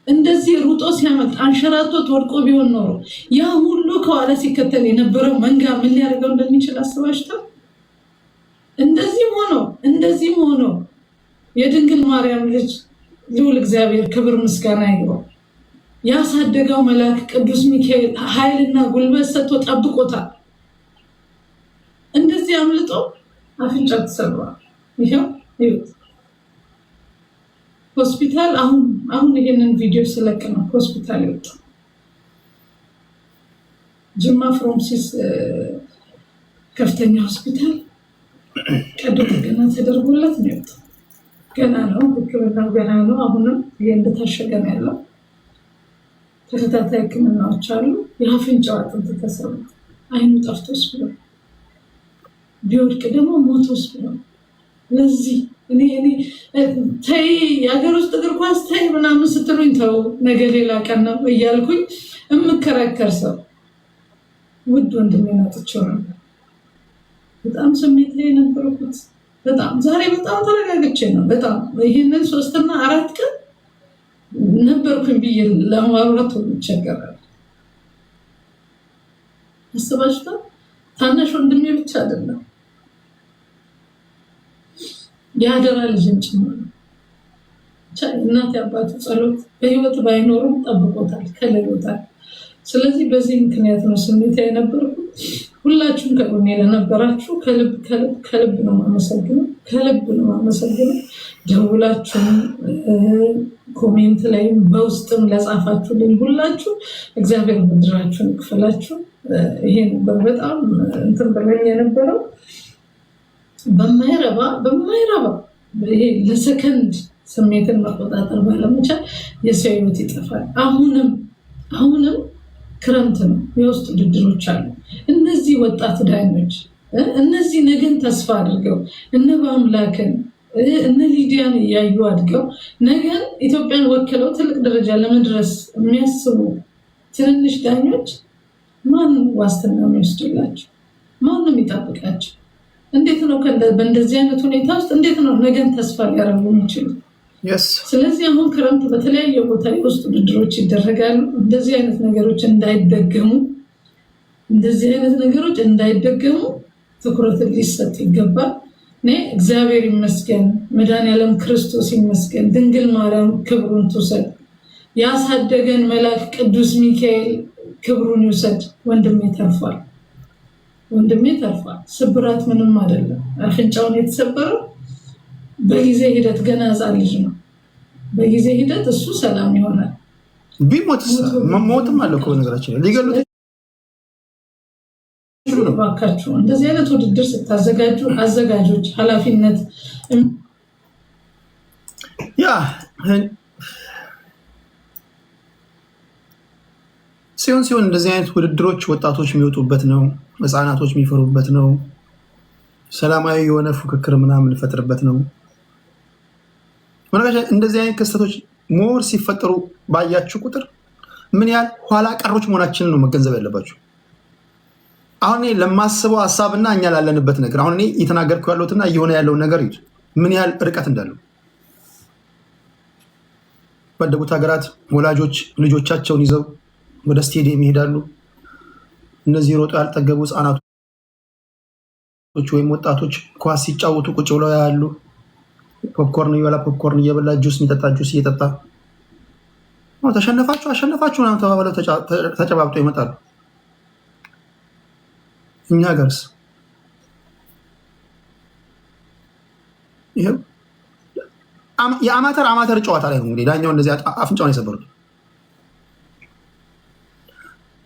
እንደዚህ ሩጦ ሲያመልጥ አንሸራቶት ወድቆ ቢሆን ኖሮ ያ ሁሉ ከኋላ ሲከተል የነበረው መንጋ ምን ሊያደርገው እንደሚችል አስባችሁታል? እንደዚህም ሆኖ የድንግል ማርያም ልጅ ልዑል እግዚአብሔር ክብር ምስጋና ይግባው ያሳደገው መልአክ ቅዱስ ሚካኤል ኃይልና ጉልበት ሰጥቶ ጠብቆታል። እንደዚህ አምልጦ አፍንጫ ተሰብሯል። ይሄው ሆስፒታል አሁን ይሄንን ቪዲዮ ስለቅ ነው ሆስፒታል ይወጣ። ጅማ ፍሮምሲስ ከፍተኛ ሆስፒታል ቀዶ ጥገና ተደርጎለት ነው የወጣው። ገና ነው ሕክምናው ገና ነው። አሁንም እንደታሸገ ነው ያለው። ተከታታይ ሕክምናዎች አሉ። የአፍንጫው አጥንት ተሰብሮ አይኑ ጠፍቶስ ብሎ ቢወድቅ ደግሞ ሞቶስ ብሎ ለዚህ እኔ ተይ የሀገር ውስጥ እግር ኳስ ተይ ምናምን ስትሉኝ ተው ነገ ሌላ ቀን ነው እያልኩኝ የምከራከር ሰው ውድ ወንድሜን አጥቼው ነበር። በጣም ስሜት ላይ ነበርኩት። በጣም ዛሬ በጣም ተረጋግቼ ነው። በጣም ይህንን 3 እና 4 ቀን ነበርኩኝ ብዬ ለማውራት ይቸገራል። አስባችሁታል? ታናሽ ወንድሜ ብቻ አይደለም የአደራ ልጅም ጭምር እናት አባቱ ጸሎት በህይወት ባይኖሩም ጠብቆታል፣ ከልሎታል። ስለዚህ በዚህ ምክንያት ነው ስሜት የነበርኩት። ሁላችሁም ከጎኔ ለነበራችሁ ከልብ ነው የማመሰግነው። ደውላችሁም ኮሜንት ላይም በውስጥም ለጻፋችሁልኝ ሁላችሁ እግዚአብሔር ብድራችሁን ይክፈላችሁ። ይሄ ነበር በጣም እንትን በለኝ የነበረው። በማይረባ ይሄ ለሰከንድ ስሜትን መቆጣጠር ባለመቻል የሰው ህይወት ይጠፋል። አሁንም ክረምት ነው፣ የውስጥ ውድድሮች አሉ። እነዚህ ወጣት ዳኞች እነዚህ ነገን ተስፋ አድርገው እነ በአምላክን እነ ሊዲያን እያዩ አድገው ነገን ኢትዮጵያን ወክለው ትልቅ ደረጃ ለመድረስ የሚያስቡ ትንንሽ ዳኞች ማን ዋስትና የሚወስድላቸው? ማን ነው የሚጠብቃቸው? እንዴት ነው በእንደዚህ አይነት ሁኔታ ውስጥ እንዴት ነው ነገን ተስፋ ሊያደርጉ የሚችሉ? ስለዚህ አሁን ክረምት በተለያየ ቦታ የውስጥ ውድድሮች ይደረጋሉ። እንደዚህ አይነት ነገሮች እንዳይደገሙ ትኩረት ሊሰጥ ይገባል። እኔ እግዚአብሔር ይመስገን፣ መድኃኒዓለም ክርስቶስ ይመስገን፣ ድንግል ማርያም ክብሩን ትውሰድ፣ ያሳደገን መልአክ ቅዱስ ሚካኤል ክብሩን ይውሰድ። ወንድሜ ተርፏል። ስብራት ምንም አይደለም። አፍንጫውን የተሰበረው በጊዜ ሂደት ገና ሕፃን ልጅ ነው። በጊዜ ሂደት እሱ ሰላም ይሆናል። ሞትም አለ እኮ ነገራችን ሊገሉት። እባካችሁ እንደዚህ አይነት ውድድር ስታዘጋጁ አዘጋጆች ኃላፊነት ሲሆን እንደዚህ አይነት ውድድሮች ወጣቶች የሚወጡበት ነው፣ ህፃናቶች የሚፈሩበት ነው፣ ሰላማዊ የሆነ ፉክክር ምናምን ፈጥርበት ነው። እንደዚህ አይነት ክስተቶች ሞር ሲፈጠሩ ባያችሁ ቁጥር ምን ያህል ኋላ ቀሮች መሆናችንን ነው መገንዘብ ያለባችሁ። አሁን ለማስበው ሀሳብና እኛ ላለንበት ነገር አሁን እኔ እየተናገርኩ ያለሁትና እየሆነ ያለውን ነገር ይዙ ምን ያህል ርቀት እንዳለው። ባደጉት ሀገራት ወላጆች ልጆቻቸውን ይዘው ወደ ስቴዲየም ይሄዳሉ። እነዚህ ሮጦ ያልጠገቡ ህፃናቶች ወይም ወጣቶች ኳስ ሲጫወቱ ቁጭ ብለው ያሉ። ፖፕኮርን እየበላ ፖፕኮርን እየበላ ጁስ የሚጠጣ ጁስ እየጠጣ ተሸነፋችሁ አሸነፋችሁ ምናምን ተባብለው ተጨባብጦ ይመጣሉ። እኛ ሀገርስ ይሄው የአማተር ጨዋታ ላይ ነው እንግዲህ ዳኛው እንደዚህ አፍንጫውን የሰበሩት።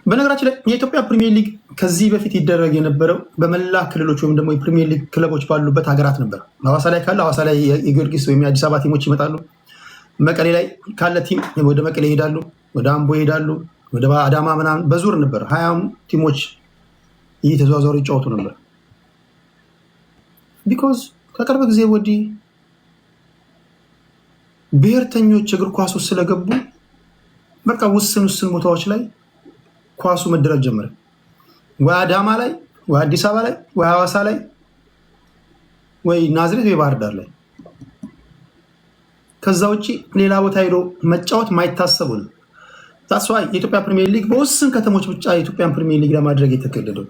በነገራችን ላይ የኢትዮጵያ ፕሪሚየር ሊግ ከዚህ በፊት ይደረግ የነበረው በመላ ክልሎች ወይም ደግሞ የፕሪሚየር ሊግ ክለቦች ባሉበት ሀገራት ነበር። ሐዋሳ ላይ ካለ ሐዋሳ ላይ የጊዮርጊስ ወይም የአዲስ አበባ ቲሞች ይመጣሉ። መቀሌ ላይ ካለ ቲም ወደ መቀሌ ይሄዳሉ፣ ወደ አምቦ ይሄዳሉ፣ ወደ አዳማ ምናምን በዙር ነበር። 20 ቲሞች እየተዘዋወሩ ይጫወቱ ነበር። ቢኮዝ ከቅርብ ጊዜ ወዲህ ብሔርተኞች እግር ኳስ ውስጥ ስለገቡ በቃ ውስን ቦታዎች ላይ ኳሱ መደረግ ጀመረ። ወይ አዳማ ላይ ወይ አዲስ አበባ ላይ ወይ ሐዋሳ ላይ ወይ ናዝሬት ወይ ባህር ዳር ላይ። ከዛ ውጪ ሌላ ቦታ ሄዶ መጫወት ማይታሰቡ ነው። ታስ ዋይ የኢትዮጵያ ፕሪሚየር ሊግ በውስን ከተሞች ብቻ የኢትዮጵያን ፕሪሚየር ሊግ ለማድረግ የተገደደው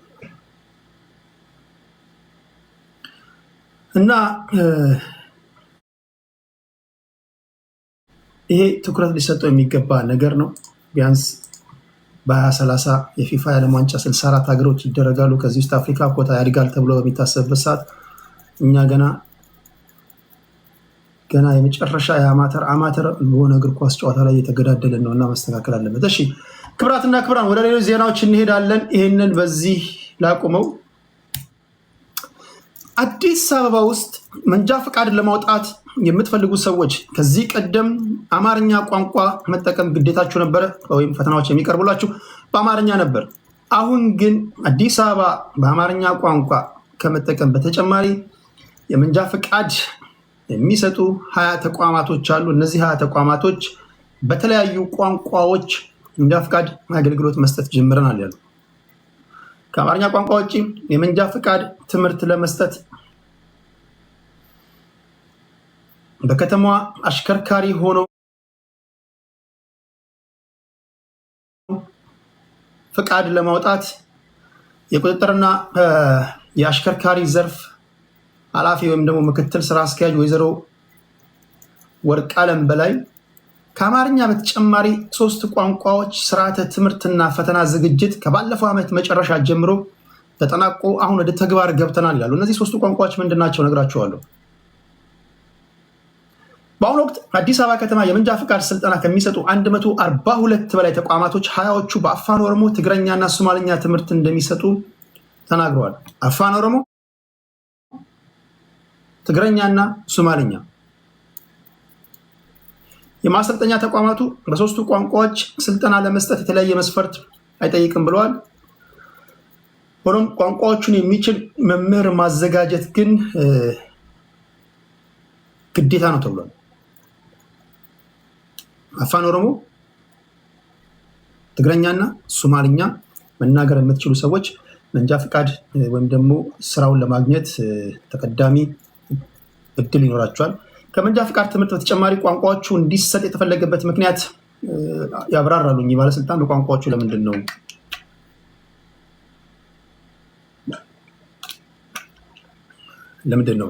እና ይሄ ትኩረት ሊሰጠው የሚገባ ነገር ነው። ቢያንስ በ2030 የፊፋ የዓለም ዋንጫ 64 ሀገሮች ይደረጋሉ። ከዚህ ውስጥ አፍሪካ ኮታ ያድጋል ተብሎ በሚታሰብበት ሰዓት እኛ ገና የመጨረሻ የአማተር በሆነ እግር ኳስ ጨዋታ ላይ የተገዳደለን ነው እና መስተካከል አለበት። እሺ ክብራትና ክብራን ወደ ሌሎች ዜናዎች እንሄዳለን። ይህንን በዚህ ላቁመው። አዲስ አበባ ውስጥ መንጃ ፈቃድ ለማውጣት የምትፈልጉ ሰዎች ከዚህ ቀደም አማርኛ ቋንቋ መጠቀም ግዴታችሁ ነበረ፣ ወይም ፈተናዎች የሚቀርቡላችሁ በአማርኛ ነበር። አሁን ግን አዲስ አበባ በአማርኛ ቋንቋ ከመጠቀም በተጨማሪ የመንጃ ፈቃድ የሚሰጡ 20 ተቋማቶች አሉ። እነዚህ 20 ተቋማቶች በተለያዩ ቋንቋዎች መንጃ ፈቃድ አገልግሎት መስጠት ጀምረናል ያሉ። ከአማርኛ ቋንቋ ውጭ የመንጃ ፈቃድ ትምህርት ለመስጠት በከተማዋ አሽከርካሪ ሆኖ ፈቃድ ለማውጣት የቁጥጥርና የአሽከርካሪ ዘርፍ ኃላፊ ወይም ደግሞ ምክትል ስራ አስኪያጅ ወይዘሮ ወርቅአለም በላይ ከአማርኛ በተጨማሪ 3 ቋንቋዎች ስርዓተ ትምህርትና ፈተና ዝግጅት ከባለፈው ዓመት መጨረሻ ጀምሮ ተጠናቆ አሁን ወደ ተግባር ገብተናል ይላሉ። እነዚህ 3 ቋንቋዎች ምንድናቸው ነግራችኋለሁ። በአሁኑ ወቅት አዲስ አበባ ከተማ የመንጃ ፈቃድ ስልጠና ከሚሰጡ 142 በላይ ተቋማቶች 20ዎቹ በአፋን ኦሮሞ፣ ትግረኛና ሶማልኛ ትምህርት እንደሚሰጡ ተናግረዋል። አፋን ኦሮሞ፣ ትግረኛና ሶማልኛ። የማሰልጠኛ ተቋማቱ በ3ቱ ቋንቋዎች ስልጠና ለመስጠት የተለያየ መስፈርት አይጠይቅም ብለዋል። ሆኖም ቋንቋዎቹን የሚችል መምህር ማዘጋጀት ግን ግዴታ ነው ተብሏል። አፋን ኦሮሞ፣ ትግረኛና ሶማልኛ መናገር የምትችሉ ሰዎች መንጃ ፈቃድ ወይም ደግሞ ስራውን ለማግኘት ተቀዳሚ እድል ይኖራቸዋል። ከመንጃ ፈቃድ ትምህርት በተጨማሪ ቋንቋዎቹ እንዲሰጥ የተፈለገበት ምክንያት ያብራራሉ። ባለስልጣን በቋንቋዎቹ ለምንድን ነው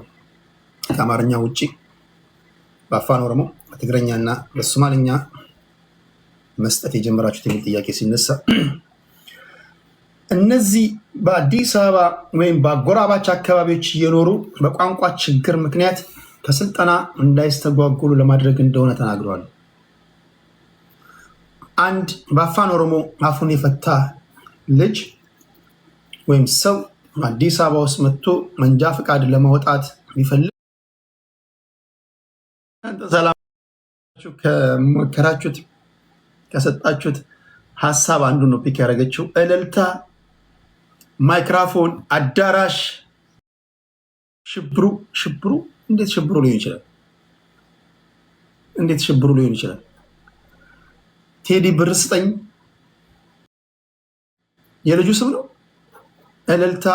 ከአማርኛ ውጭ በአፋን ኦሮሞ፣ በትግረኛና በሶማልኛ መስጠት የጀመራችሁት የሚል ጥያቄ ሲነሳ እነዚህ በአዲስ አበባ ወይም በአጎራባች አካባቢዎች እየኖሩ በቋንቋ ችግር ምክንያት ከስልጠና እንዳይስተጓጎሉ ለማድረግ እንደሆነ ተናግረዋል። አንድ በአፋን ኦሮሞ አፉን የፈታ ልጅ ወይም ሰው አዲስ አበባ ውስጥ መጥቶ መንጃ ፈቃድ ለማውጣት ቢፈልግ ሰላማችሁ ከመከራችሁት ከሰጣችሁት ሀሳብ አንዱ ነው ፒክ ያደረገችው። እልልታ፣ ማይክራፎን፣ አዳራሽ፣ ሽብሩ እንዴት ሽብሩ ሊሆን ይችላል? እንዴት ሽብሩ ሊሆን ይችላል? ቴዲ ብር ስጠኝ የልጁ ስም ነው። እልልታ፣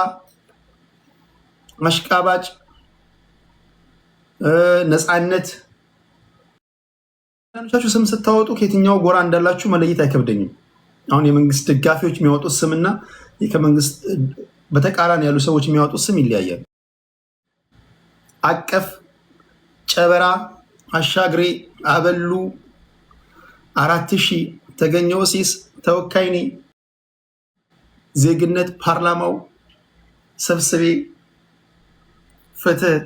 አሽቃባጭ፣ ነፃነት። አንዳንዶቻችሁ ስም ስታወጡ ከየትኛው ጎራ እንዳላችሁ መለየት አይከብደኝም። አሁን የመንግስት ደጋፊዎች የሚያወጡት ስምና ከመንግስት በተቃራኒ ያሉ ሰዎች የሚያወጡት ስም ይለያያል። አቀፍ፣ ጨበራ፣ አሻግሬ፣ አበሉ፣ 4000 ተገኘው ሲስ ተወካይ ነኝ፣ ዜግነት፣ ፓርላማው፣ ሰብስቤ፣ ፍትህ፣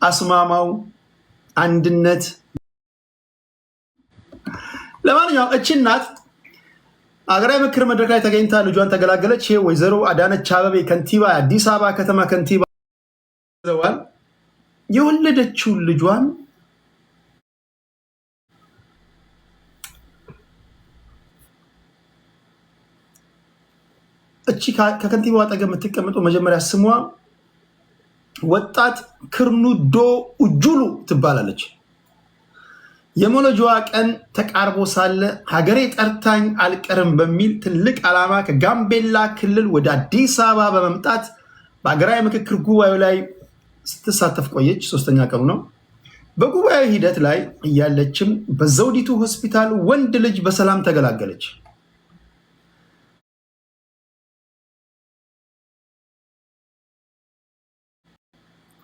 አስማማው፣ አንድነት። ለማንኛውም እቺ እናት አገራዊ ምክር መድረክ ላይ ተገኝታ ልጇን ተገላገለች። ይሄ ወይዘሮ አዳነች አቤቤ ከንቲባ፣ የአዲስ አበባ ከተማ ከንቲባ ዘዋል የወለደችውን ልጇን እቺ ከከንቲባው አጠገብ የምትቀመጠው መጀመሪያ ስሟ ወጣት ክርኑዶ ኡጁሉ ትባላለች። የሞለጇ ቀን ተቃርቦ ሳለ ሀገሬ ጠርታኝ አልቀርም በሚል ትልቅ ዓላማ ከጋምቤላ ክልል ወደ አዲስ አበባ በመምጣት በሀገራዊ ምክክር ጉባኤው ላይ ስትሳተፍ ቆየች። 3ኛ ቀኑ ነው። በጉባኤው ሂደት ላይ እያለችም በዘውዲቱ ሆስፒታል ወንድ ልጅ በሰላም ተገላገለች።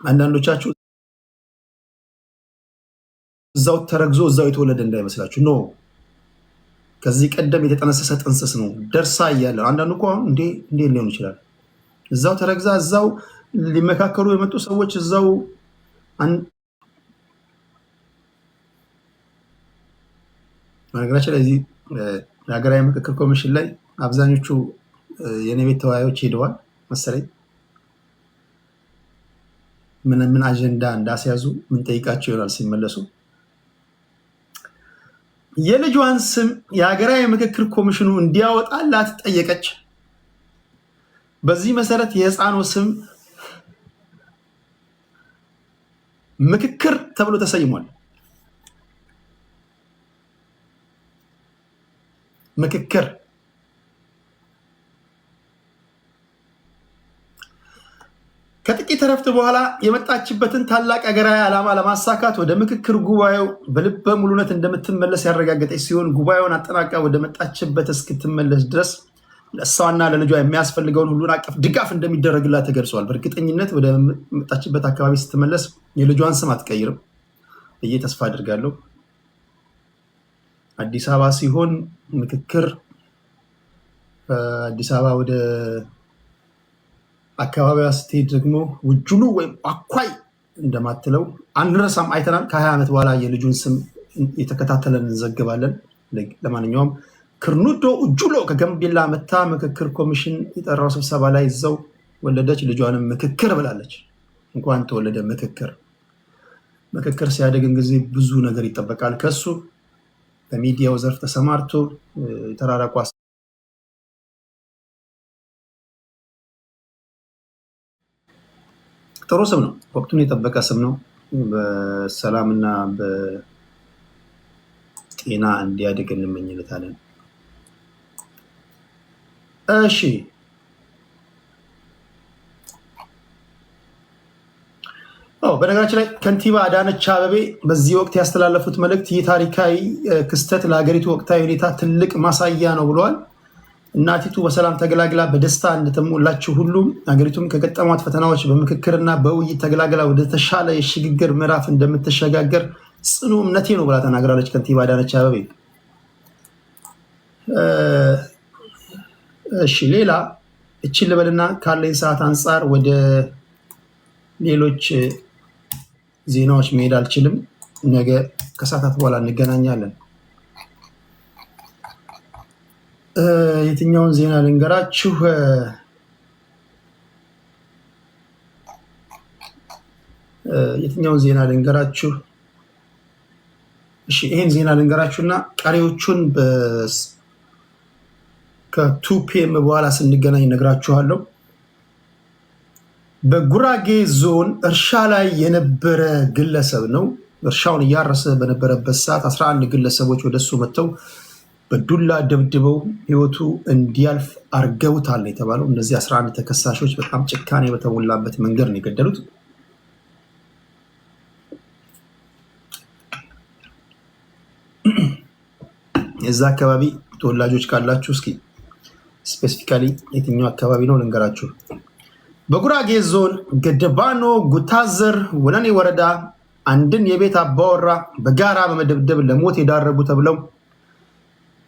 አንዳንዶቻችሁ እዛው ተረግዞ እዛው የተወለደ እንዳይመስላችሁ ኖ፣ ከዚህ ቀደም የተጠነሰሰ ጥንስስ ነው። ደርሳ እያለ አንዳንዱ እኮ አሁን እንዴ ሊሆን ይችላል። እዛው ተረግዛ እዛው ሊመካከሩ የመጡ ሰዎች እዛው ነገራችን ላይ እዚህ የሀገራዊ ምክክር ኮሚሽን ላይ አብዛኞቹ የኔ ቤት ተወያዮች ሄደዋል መሰለኝ። ምን አጀንዳ እንዳስያዙ ምን ጠይቃቸው ይሆናል ሲመለሱ። የልጇን ስም የሀገራዊ ምክክር ኮሚሽኑ እንዲያወጣላት ጠየቀች። በዚህ መሰረት የህፃኑ ስም ምክክር ተብሎ ተሰይሟል። ምክክር ከጥቂት እረፍት በኋላ የመጣችበትን ታላቅ ሀገራዊ ዓላማ ለማሳካት ወደ ምክክር ጉባኤው በልበ ሙሉነት እንደምትመለስ ያረጋገጠች ሲሆን ጉባኤውን አጠናቃ ወደ መጣችበት እስክትመለስ ድረስ ለእሷና ለልጇ የሚያስፈልገውን ሁሉን አቀፍ ድጋፍ እንደሚደረግላት ተገልጿል። በእርግጠኝነት ወደ መጣችበት አካባቢ ስትመለስ የልጇን ስም አትቀይርም ብዬ ተስፋ አድርጋለሁ። አዲስ አበባ ሲሆን ምክክር አዲስ አበባ ወደ አካባቢዋ ስትሄድ ደግሞ ውጁሉ ወይም አኳይ እንደማትለው አንረሳም፣ አይተናል። ከ20 ዓመት በኋላ የልጁን ስም የተከታተለን እንዘግባለን። ለማንኛውም ክርኑዶ ኡጁሎ ከጋምቤላ መታ ምክክር ኮሚሽን የጠራው ስብሰባ ላይ እዛው ወለደች። ልጇንም ምክክር ብላለች። እንኳን ተወለደ ምክክር። ምክክር ሲያደግን ጊዜ ብዙ ነገር ይጠበቃል ከሱ። በሚዲያው ዘርፍ ተሰማርቶ የተራራቁ ጥሩ ስም ነው። ወቅቱን የጠበቀ ስም ነው። በሰላምና በጤና እንዲያድግ እንመኝለታለን። እሺ በነገራችን ላይ ከንቲባ አዳነች አቤቤ በዚህ ወቅት ያስተላለፉት መልእክት ይህ ታሪካዊ ክስተት ለሀገሪቱ ወቅታዊ ሁኔታ ትልቅ ማሳያ ነው ብለዋል። እናቲቱ በሰላም ተገላግላ በደስታ እንደተሞላችው ሁሉም ሀገሪቱም ከገጠሟት ፈተናዎች በምክክርና በውይይት ተገላግላ ወደ ተሻለ የሽግግር ምዕራፍ እንደምትሸጋገር ጽኑ እምነቴ ነው ብላ ተናግራለች። ከንቲባ አዳነች አቤቤ። እሺ ሌላ እቺን ልበልና ካለኝ ሰዓት አንጻር ወደ ሌሎች ዜናዎች መሄድ አልችልም። ነገ ከሰዓታት በኋላ እንገናኛለን። የትኛውን ዜና ልንገራችሁ? እሺ ይሄን ዜና ልንገራችሁና ቀሪዎቹን ከ2 ፒኤም በኋላ ስንገናኝ ነግራችኋለሁ። በጉራጌ ዞን እርሻ ላይ የነበረ ግለሰብ ነው። እርሻውን እያረሰ በነበረበት ሰዓት 11 ግለሰቦች ወደሱ መጥተው በዱላ ደብድበው ህይወቱ እንዲያልፍ አርገውታል የተባለው እነዚህ 11 ተከሳሾች በጣም ጭካኔ በተሞላበት መንገድ ነው የገደሉት። የዛ አካባቢ ተወላጆች ካላችሁ እስኪ ስፔሲፊካሊ የትኛው አካባቢ ነው ልንገራችሁ። በጉራጌ ዞን ገደባኖ ጉታዘር ወለኔ ወረዳ አንድን የቤት አባወራ በጋራ በመደብደብ ለሞት የዳረጉ ተብለው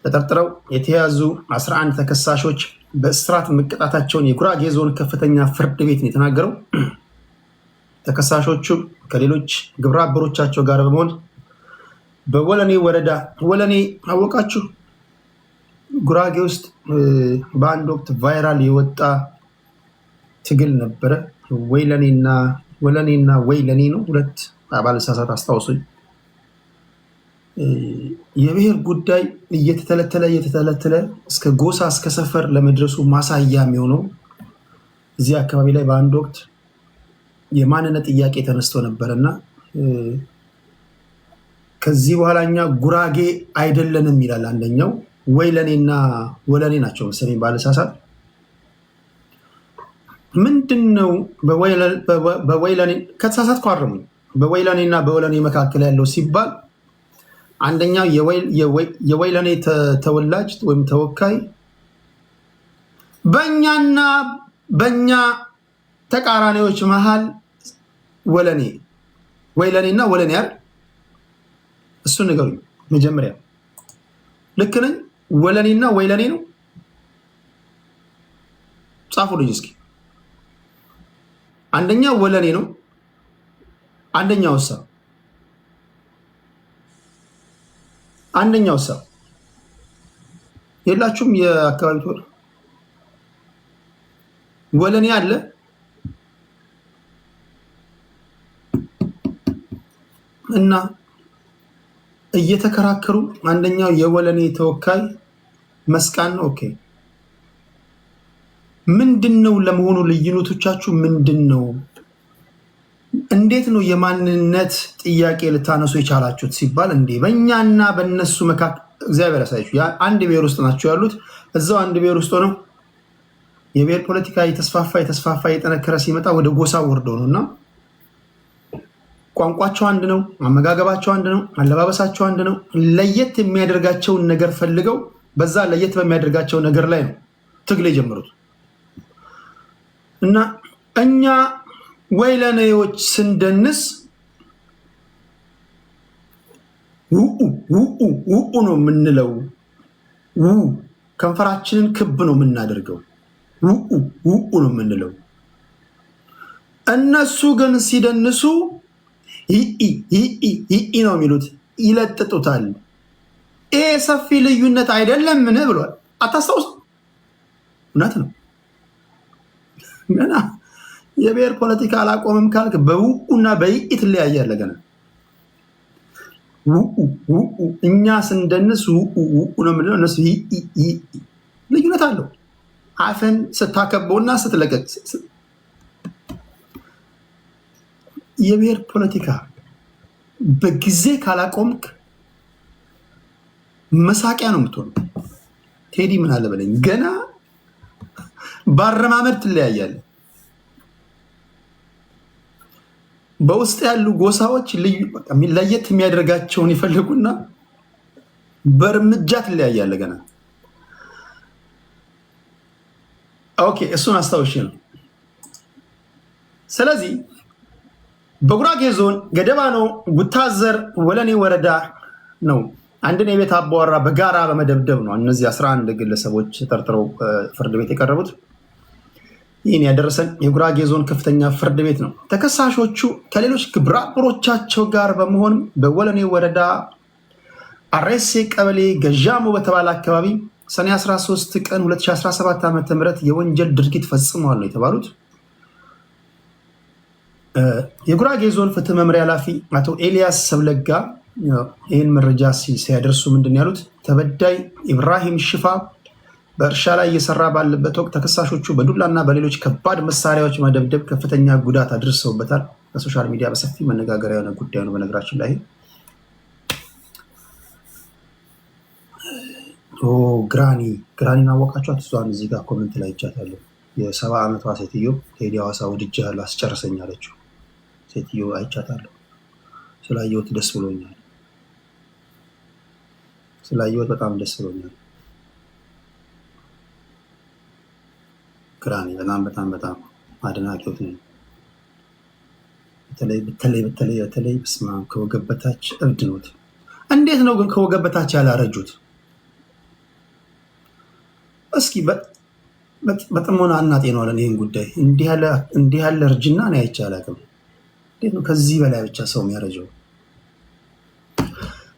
ተጠርጥረው የተያዙ 11 ተከሳሾች በእስራት መቀጣታቸውን የጉራጌ ዞን ከፍተኛ ፍርድ ቤት ነው የተናገረው። ተከሳሾቹ ከሌሎች ግብረ አበሮቻቸው ጋር በመሆን በወለኔ ወረዳ ወለኔ አወቃችሁ ጉራጌ ውስጥ በአንድ ወቅት ቫይራል የወጣ ትግል ነበረ። ወለኔና ወይለኔ ነው ሁለት ባለሳሳት አስታውሱኝ። የብሔር ጉዳይ እየተተለተለ እስከ ጎሳ እስከ ሰፈር ለመድረሱ ማሳያ የሚሆነው እዚህ አካባቢ ላይ በአንድ ወቅት የማንነት ጥያቄ ተነስቶ ነበርና ከዚህ በኋላ እኛ ጉራጌ አይደለንም ይላል አንደኛው። ወይለኔና ወለኔ ናቸው መሰለኝ ባለሳሳት። ምንድነው በወይለኔ ከተሳሳትኩ አርሙኝ። በወይለኔና በወለኔ መካከል ያለው ሲባል አንደኛው የወይለኔ ተወላጅ ወይም ተወካይ በእኛና በእኛ ተቃራኒዎች መሃል ወይለኔና ወለኔ አይደል? እሱን ንገሩኝ መጀመሪያ። ልክ ነኝ? ወለኔና ወይለኔ ነው? ጻፉልኝ እስኪ። አንደኛው ወለኔ ነው፣ አንደኛው ሰው የላችሁም? የአካባቢ ተወር ወለኔ አለ እና እየተከራከሩ አንደኛው የወለኔ ተወካይ መስቃን ነው። ኦኬ ምንድነው ለመሆኑ ልዩነቶቻችሁ ምንድነው? እንዴት ነው የማንነት ጥያቄ ልታነሱ የቻላችሁት ሲባል እንዴ በእኛና በእነሱ መካከል እግዚአብሔር ያሳያችሁ። አንድ ብሔር ውስጥ ናቸው ያሉት። እዛው አንድ ብሔር ውስጥ ነው የብሔር ፖለቲካ የተስፋፋ የጠነከረ ሲመጣ ወደ ጎሳ ወርዶ ነውና ቋንቋቸው አንድ ነው፣ አመጋገባቸው አንድ ነው፣ አለባበሳቸው አንድ ነው። ለየት የሚያደርጋቸውን ነገር ፈልገው በዛ ለየት በሚያደርጋቸው ነገር ላይ ነው ትግል የጀመሩት እና እኛ ወይለኔዎች ስንደንስ ውኡ ነው የምንለው። ከንፈራችንን ክብ ነው የምናደርገው። ውኡ ነው የምንለው። እነሱ ግን ሲደንሱ ይኢ ነው የሚሉት፣ ይለጥጡታል። ይሄ ሰፊ ልዩነት አይደለም ምን ብሏል? አታስታውስ? እውነት ነው። ገና የብሔር ፖለቲካ አላቆምም ካልክ በውኡና በይኢ ትለያያለህ። ገና ውኡ እኛ ስንደንስ ውኡ ነው የምንለው፣ እነሱ ልዩነት አለው። አፈን ስታከበውና ስትለቀቅ የብሔር ፖለቲካ በጊዜ ካላቆምክ መሳቂያ ነው የምትሆነው። ቴዲ ምን አለ በለኝ፣ ገና ባረማመድ ትለያያለህ። በውስጥ ያሉ ጎሳዎች ለየት የሚያደርጋቸውን ይፈልጉና በእርምጃ ትለያያለህ ገና። ኦኬ እሱን አስታውሼ ነው። ስለዚህ በጉራጌ ዞን ገደባኖ ጉታዘር ወለኔ ወረዳ ነው አንድን የቤት አባወራ በጋራ በመደብደብ ነው እነዚህ 11 ግለሰቦች ተጠርጥረው ፍርድ ቤት የቀረቡት። ይህን ያደረሰን የጉራጌ ዞን ከፍተኛ ፍርድ ቤት ነው። ተከሳሾቹ ከሌሎች ግብረ አበሮቻቸው ጋር በመሆን በወለኔ ወረዳ አሬሴ ቀበሌ ገዣሞ በተባለ አካባቢ ሰኔ 13 ቀን 2017 ዓ.ም የወንጀል ድርጊት ፈጽመዋል ነው የተባሉት። የጉራጌ ዞን ፍትህ መምሪያ ኃላፊ አቶ ኤልያስ ሰብለጋ ይህን መረጃ ሲያደርሱ ምንድን ያሉት? ተበዳይ ኢብራሂም ሽፋ በእርሻ ላይ እየሰራ ባለበት ወቅት ተከሳሾቹ በዱላና በሌሎች ከባድ መሳሪያዎች መደብደብ ከፍተኛ ጉዳት አድርሰውበታል። በሶሻል ሚዲያ በሰፊ መነጋገሪያ የሆነ ጉዳይ ነው። በነገራችን ላይ ግራኒን አወቃችኋት? እሷን እዚህ ጋር ኮመንት ላይ ይቻታለሁ። የ70 ዓመቷ ሴትዮ ቴዲ ሐዋሳ ውድጃ ያለ አስጨርሰኝ አለችው ሴትዮ አይቻታለሁ። ስላየሁት ደስ ብሎኛል። ስላየሁት በጣም ደስ ብሎኛል። ግራኒ በጣም አድናቂዎት ነው። በተለይ በስመ አብ ከወገብ በታች እብድ ኖት። እንዴት ነው ግን ከወገብ በታች ያላረጁት? እስኪ በጥሞና እናጤነዋለን ይህን ጉዳይ። እንዲህ ያለ እርጅና ነው አይቼ አላውቅም። እንዴት ነው ከዚህ በላይ ብቻ ሰው የሚያረጀው?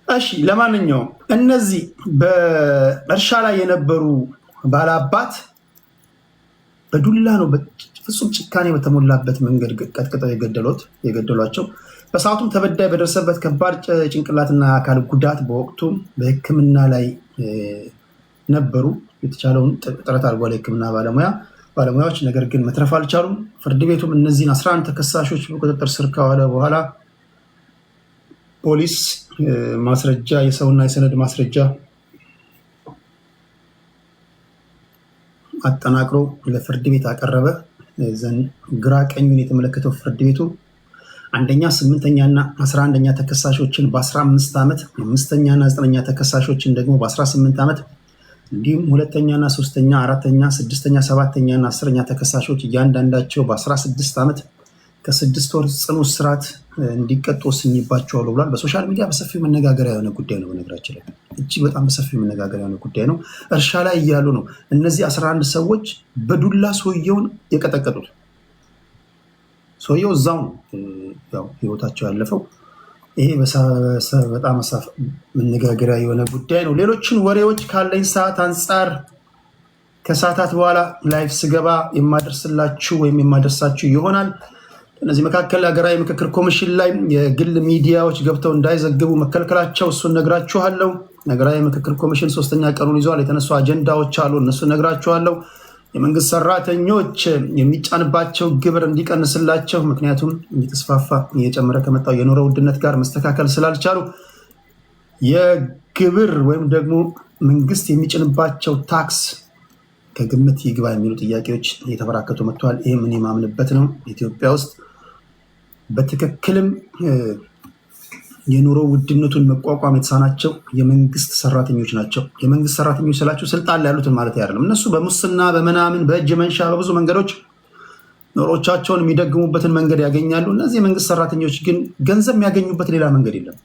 እሺ ለማንኛውም እነዚህ በእርሻ ላይ የነበሩ ባላባት በዱላ ነው ፍጹም ጭካኔ በተሞላበት መንገድ ቀጥቅጠው የገደሏቸው። በሰዓቱም ተበዳይ በደረሰበት ከባድ ጭንቅላትና አካል ጉዳት በወቅቱ በሕክምና ላይ ነበሩ። የተቻለውን ጥረት አድርጓል የሕክምና ባለሙያዎች፣ ነገር ግን መትረፍ አልቻሉም። ፍርድ ቤቱም እነዚህን 11 ተከሳሾች በቁጥጥር ስር ካዋለ በኋላ ፖሊስ ማስረጃ የሰውና የሰነድ ማስረጃ አጠናቅሮ ለፍርድ ቤት አቀረበ። ግራ ቀኙን የተመለከተው ፍርድ ቤቱ አንደኛ 8ኛና 11ኛ ተከሳሾችን በ15 ዓመት፣ 5ኛና 9ኛ ተከሳሾችን ደግሞ በ18 ዓመት እንዲሁም 2ኛና 3ኛ፣ 4ኛ፣ 6ኛ፣ 7ኛና 10ኛ ተከሳሾች እያንዳንዳቸው በ16 ዓመት ከ6 ወር ጽኑ እስራት እንዲቀጡ ወስኜባቸዋል ብሏል። በሶሻል ሚዲያ በሰፊው መነጋገሪያ የሆነ ጉዳይ ነው። በነገራችን ላይ እጅግ በጣም በሰፊው መነጋገሪያ የሆነ ጉዳይ ነው። እርሻ ላይ እያሉ ነው እነዚህ 11 ሰዎች በዱላ ሰውየውን የቀጠቀጡት። ሰውየው እዛው ነው ያው ህይወታቸው ያለፈው። ይሄ በጣም መነጋገሪያ የሆነ ጉዳይ ነው። ሌሎችን ወሬዎች ካለኝ ሰዓት አንጻር ከሰዓታት በኋላ ላይፍ ስገባ የማደርስላችሁ ወይም የማደርሳችሁ ይሆናል። እነዚህ መካከል ሀገራዊ ምክክር ኮሚሽን ላይ የግል ሚዲያዎች ገብተው እንዳይዘግቡ መከልከላቸው፣ እሱን ነግራችኋለሁ። ሀገራዊ ምክክር ኮሚሽን 3ኛ ቀኑን ይዟል። የተነሱ አጀንዳዎች አሉ፣ እነሱ ነግራችኋለሁ። የመንግስት ሰራተኞች የሚጫንባቸው ግብር እንዲቀንስላቸው፣ ምክንያቱም እየተስፋፋ እየጨመረ ከመጣው የኑሮ ውድነት ጋር መስተካከል ስላልቻሉ የግብር ወይም ደግሞ መንግስት የሚጭንባቸው ታክስ ከግምት ይግባ የሚሉ ጥያቄዎች እየተበራከቱ መጥተዋል። ይህም እኔ የማምንበት ነው። ኢትዮጵያ ውስጥ በትክክልም የኑሮ ውድነቱን መቋቋም የተሳናቸው የመንግስት ሰራተኞች ናቸው። የመንግስት ሰራተኞች ስላቸው ስልጣን ላይ ያሉትን ማለት አይደለም። እነሱ በሙስና በምናምን በእጅ መንሻ በብዙ መንገዶች ኑሮቻቸውን የሚደግሙበትን መንገድ ያገኛሉ። እነዚህ የመንግስት ሰራተኞች ግን ገንዘብ የሚያገኙበት ሌላ መንገድ የለም።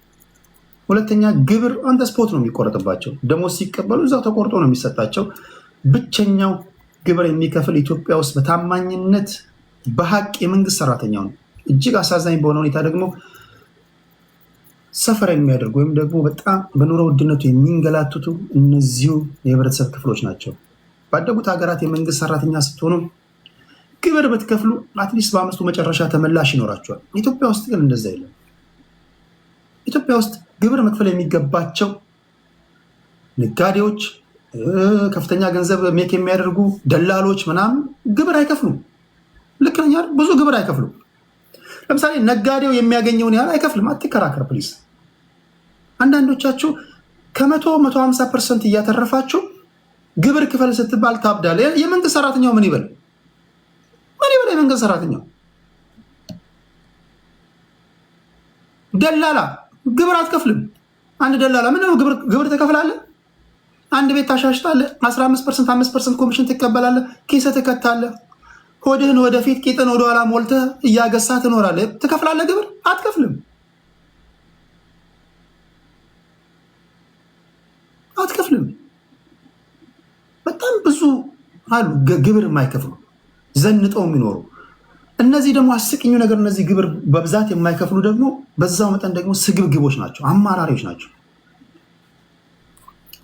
ሁለተኛ ግብር አንተ ስፖት ነው የሚቆረጥባቸው። ደሞዝ ሲቀበሉ እዛው ተቆርጦ ነው የሚሰጣቸው። ብቸኛው ግብር የሚከፍል ኢትዮጵያ ውስጥ በታማኝነት በሀቅ የመንግስት ሰራተኛው ነው። እጅግ አሳዛኝ በሆነ ሁኔታ ደግሞ ሰፈር የሚያደርጉ ወይም ደግሞ በጣም በኑሮ ውድነቱ የሚንገላቱቱ እነዚሁ የህብረተሰብ ክፍሎች ናቸው። ባደጉት ሀገራት የመንግስት ሰራተኛ ስትሆኑ ግብር ብትከፍሉ አትሊስት በአመቱ መጨረሻ ተመላሽ ይኖራቸዋል። ኢትዮጵያ ውስጥ ግን እንደዛ የለም። ኢትዮጵያ ውስጥ ግብር መክፈል የሚገባቸው ነጋዴዎች፣ ከፍተኛ ገንዘብ ሜክ የሚያደርጉ ደላሎች ምናምን ግብር አይከፍሉም። ልክ ነኝ አይደል? ብዙ ግብር አይከፍሉም። ለምሳሌ ነጋዴው የሚያገኘውን ያህል አይከፍልም። አትከራከር ፕሊዝ። አንዳንዶቻችሁ ከ150% እያተረፋችሁ ግብር ክፈል ስትባል ታብዳለ። የመንግስት ሰራተኛው ምን ይበል? የመንግስት ሰራተኛው ደላላ ግብር አትከፍልም። አንድ ደላላ ምን ነው ግብር ትከፍላለህ? አንድ ቤት ታሻሽጣለህ፣ 15% 5% ኮሚሽን ትቀበላለህ፣ ኪስህ ትከታለህ፣ ሆድህን ወደፊት ቂጥን ወደኋላ ሞልተህ እያገሳ ትኖራለህ። ትከፍላለህ ግብር? አትከፍልም። በጣም ብዙ አሉ ግብር የማይከፍሉ ዘንጠው የሚኖሩ። እነዚህ ደግሞ አስቂኙ ነገር እነዚህ ግብር በብዛት የማይከፍሉ ደግሞ በዛው መጠን ደግሞ ስግብግቦች ናቸው፣ አማራሪዎች ናቸው።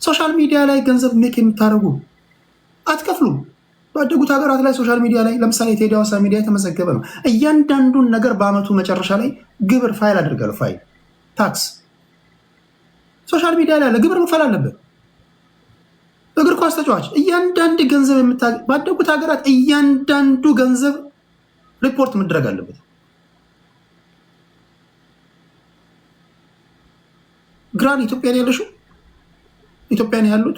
ሶሻል ሚዲያ ላይ ገንዘብ ሜክ የምታደርጉ አትከፍሉም። ባደጉት ሀገራት ላይ ሶሻል ሚዲያ ላይ ለምሳሌ ቴዲ ሐዋሳ ሚዲያ የተመዘገበ ነው። እያንዳንዱን ነገር በአመቱ መጨረሻ ላይ ግብር ፋይል አድርጋለሁ። ፋይል ታክስ ሶሻል ሚዲያ ላይ ለግብር መክፈል አለበት። እግር ኳስ ተጫዋች እያንዳንዱ ገንዘብ ባደጉት ሀገራት እያንዳንዱ ገንዘብ ሪፖርት መድረግ አለበት። ግራን ኢትዮጵያ ነው ያለሽው፣ ኢትዮጵያ ነው ያሉት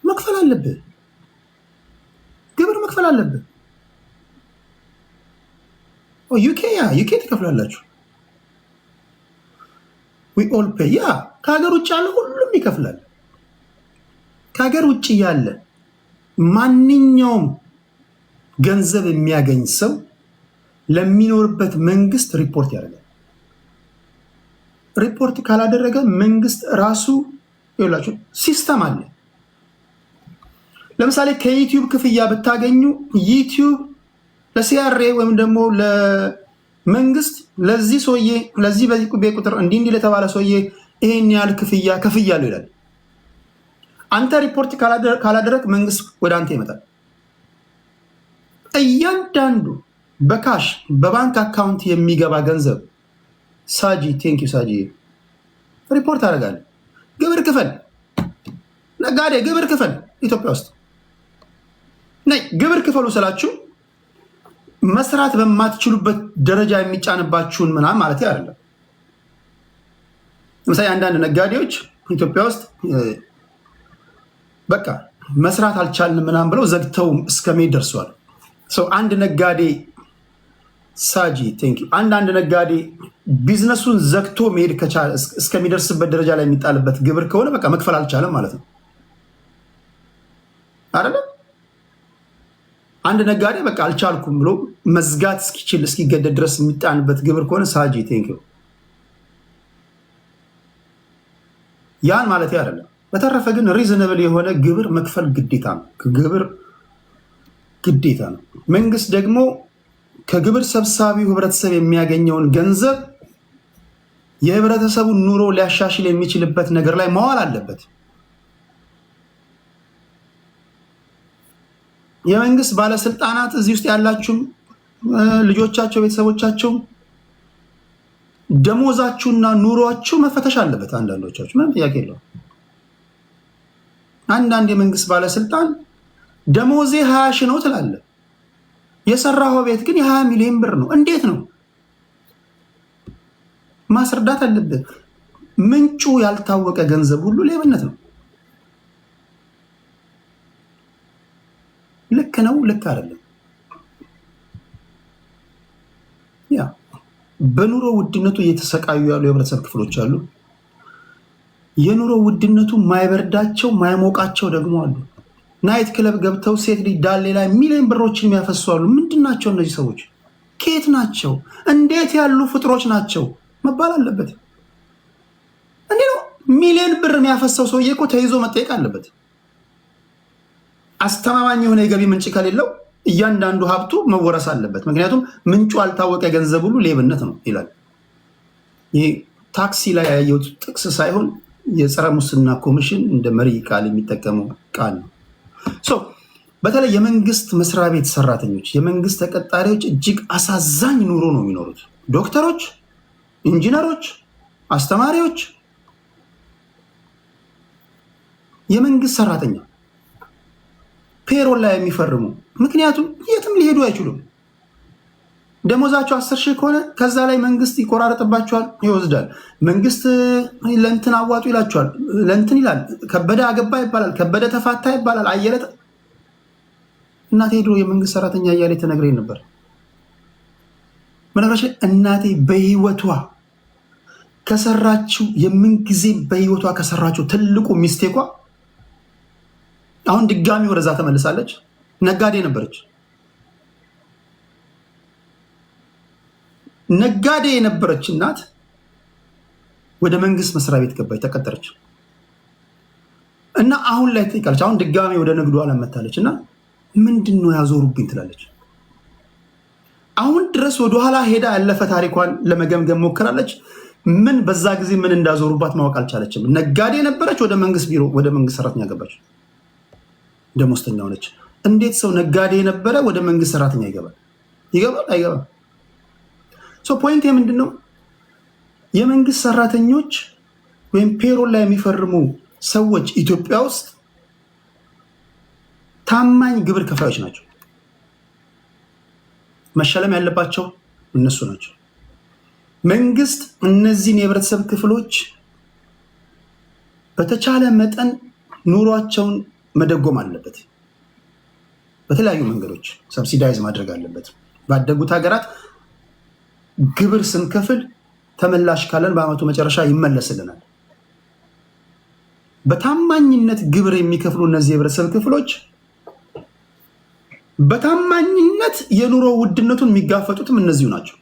መክፈል አለብህ። ግብር መክፈል አለብህ። ዩኬ ትከፍላላችሁ። ዊ ኦል ፔይ። ያ ከሀገር ውጭ ያለ ሁሉም ይከፍላል። ከሀገር ውጭ ያለ ማንኛውም ገንዘብ የሚያገኝ ሰው ለሚኖርበት መንግስት ሪፖርት ያደርጋል። ሪፖርት ካላደረገ መንግስት ራሱ ይላችሁ ሲስተም አለ። ለምሳሌ ከዩቲዩብ ክፍያ ብታገኙ ዩቲዩብ ለሲአርኤ ወይም ደግሞ ለመንግስት ለዚህ ሰውዬ ለዚህ በዚህ ቁጥር እንዲህ ለተባለ ሰውዬ ይሄን ያህል ክፍያ ከፍያለሁ ይላል። አንተ ሪፖርት ካላደረግ መንግስት ወደ አንተ ይመጣል። እያንዳንዱ በካሽ በባንክ አካውንት የሚገባ ገንዘብ ሳጂ ቴንክ ዩ ሳጂ ሪፖርት አደርጋለሁ። ግብር ክፈል፣ ነጋዴ ግብር ክፈል። ኢትዮጵያ ውስጥ ነይ ግብር ክፈሉ ስላችሁ መስራት በማትችሉበት ደረጃ የሚጫንባችሁን ምናምን ማለት አይደለም። ለምሳሌ አንዳንድ ነጋዴዎች ኢትዮጵያ ውስጥ በቃ መስራት አልቻልንም ምናምን ብለው ዘግተው እስከመሄድ ደርሷል። አንድ ነጋዴ ሳጂ ቴንክ ዩ አንድ ነጋዴ ቢዝነሱን ዘግቶ መሄድ ከቻለ እስከሚደርስበት ደረጃ ላይ የሚጣልበት ግብር ከሆነ በቃ መክፈል አልቻለም ማለት ነው አይደለ? አንድ ነጋዴ በቃ አልቻልኩም ብሎ መዝጋት እስኪችል እስኪገደድ ድረስ የሚጣንበት ግብር ከሆነ ሳጂ ቴንክ ዩ ያን ማለት አይደለም። በተረፈ ግን ሪዝነብል የሆነ ግብር መክፈል ግዴታ ነው። ግብር ግዴታ ነው። መንግስት ደግሞ ከግብር ሰብሳቢው ህብረተሰብ የሚያገኘውን ገንዘብ የህብረተሰቡን ኑሮ ሊያሻሽል የሚችልበት ነገር ላይ ማዋል አለበት። የመንግስት ባለስልጣናት እዚህ ውስጥ ያላችሁም ልጆቻቸው፣ ቤተሰቦቻቸው ደሞዛችሁና ኑሯችሁ መፈተሽ አለበት። አንዳንዶቻችሁ ምንም ጥያቄ የለውም። አንዳንድ የመንግስት ባለስልጣን ደሞዜ 20 ሺህ ነው ትላለህ፣ የሰራው ቤት ግን የ20 ሚሊዮን ብር ነው። እንዴት ነው? ማስረዳት አለብህ። ምንጩ ያልታወቀ ገንዘብ ሁሉ ሌብነት ነው። ልክ ነው፣ ልክ አይደለም። ያ በኑሮ ውድነቱ እየተሰቃዩ ያሉ የህብረተሰብ ክፍሎች አሉ። የኑሮ ውድነቱ ማይበርዳቸው ማይሞቃቸው ደግሞ አሉ። ናይት ክለብ ገብተው ሴት ልጅ ዳሌ ላይ ሚሊዮን ብሮችን የሚያፈሱ አሉ። ምንድን ናቸው እነዚህ ሰዎች? ከየት ናቸው? እንዴት ያሉ ፍጥሮች ናቸው መባል አለበት። እንዴ ነው ሚሊዮን ብር የሚያፈሰው ሰውዬ እኮ ተይዞ መጠየቅ አለበት። አስተማማኝ የሆነ የገቢ ምንጭ ከሌለው እያንዳንዱ ሀብቱ መወረስ አለበት። ምክንያቱም ምንጩ ያልታወቀ ገንዘብ ሁሉ ሌብነት ነው ይላል። ይህ ታክሲ ላይ ያየሁት ጥቅስ ሳይሆን የጸረ ሙስና ኮሚሽን እንደ መሪ ቃል የሚጠቀመው ቃል ነው። በተለይ የመንግስት መስሪያ ቤት ሰራተኞች፣ የመንግስት ተቀጣሪዎች እጅግ አሳዛኝ ኑሮ ነው የሚኖሩት። ዶክተሮች፣ ኢንጂነሮች፣ አስተማሪዎች፣ የመንግስት ሰራተኛ ፔሮል ላይ የሚፈርሙ ምክንያቱም የትም ሊሄዱ አይችሉም። ደሞዛቸው 10 ሺህ ከሆነ ከዛ ላይ መንግስት ይቆራረጥባቸዋል፣ ይወስዳል። መንግስት ለእንትን አዋጡ ይላቸዋል፣ ለእንትን ይላል። ከበደ አገባ ይባላል፣ ከበደ ተፋታ ይባላል። አየለ እናቴ ድሮ የመንግስት ሰራተኛ እያለ ተነግረኝ ነበር። በነገራችን እናቴ በህይወቷ ከሰራችው የምንጊዜ በህይወቷ ከሰራችው ትልቁ ሚስቴኳ አሁን ድጋሚ ወደዛ ተመልሳለች። ነጋዴ ነበረች። ነጋዴ የነበረች እናት ወደ መንግስት መስሪያ ቤት ገባች፣ ተቀጠረች እና አሁን ላይ ትጠይቃለች። አሁን ድጋሚ ወደ ንግዱ ዓለም መታለች እና ምንድን ነው ያዞሩብኝ ትላለች። አሁን ድረስ ወደኋላ ሄዳ ያለፈ ታሪኳን ለመገምገም ሞክራለች። ምን በዛ ጊዜ ምን እንዳዞሩባት ማወቅ አልቻለችም። ነጋዴ ነበረች፣ ወደ መንግስት ቢሮ ወደ መንግስት ሰራተኛ ገባች፣ ደሞዝተኛ ሆነች። እንዴት ሰው ነጋዴ የነበረ ወደ መንግስት ሰራተኛ ይገባል? ይገባል? አይገባም? ፖይንት ምንድን ነው? የመንግስት ሰራተኞች ወይም ፔሮል ላይ የሚፈርሙ ሰዎች ኢትዮጵያ ውስጥ ታማኝ ግብር ከፋዮች ናቸው። መሸለም ያለባቸው እነሱ ናቸው። መንግስት እነዚህን የህብረተሰብ ክፍሎች በተቻለ መጠን ኑሯቸውን መደጎም አለበት። በተለያዩ መንገዶች ሰብሲዳይዝ ማድረግ አለበት። ባደጉት ሀገራት ግብር ስንከፍል ተመላሽ ካለን በአመቱ መጨረሻ ይመለስልናል። በታማኝነት ግብር የሚከፍሉ እነዚህ የህብረተሰብ ክፍሎች በታማኝነት የኑሮ ውድነቱን የሚጋፈጡትም እነዚሁ ናቸው።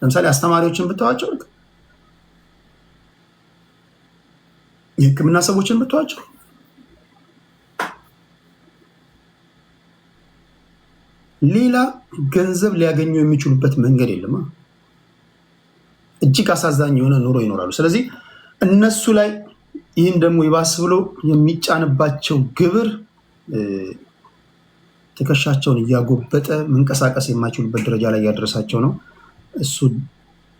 ለምሳሌ አስተማሪዎችን ብታዋቸው፣ የህክምና ሰዎችን ብታዋቸው ሌላ ገንዘብ ሊያገኙ የሚችሉበት መንገድ የለም። እጅግ አሳዛኝ የሆነ ኑሮ ይኖራሉ። ስለዚህ እነሱ ላይ ይህን ደግሞ ይባስ ብሎ የሚጫንባቸው ግብር ትከሻቸውን እያጎበጠ መንቀሳቀስ የማይችሉበት ደረጃ ላይ እያደረሳቸው ነው። እሱ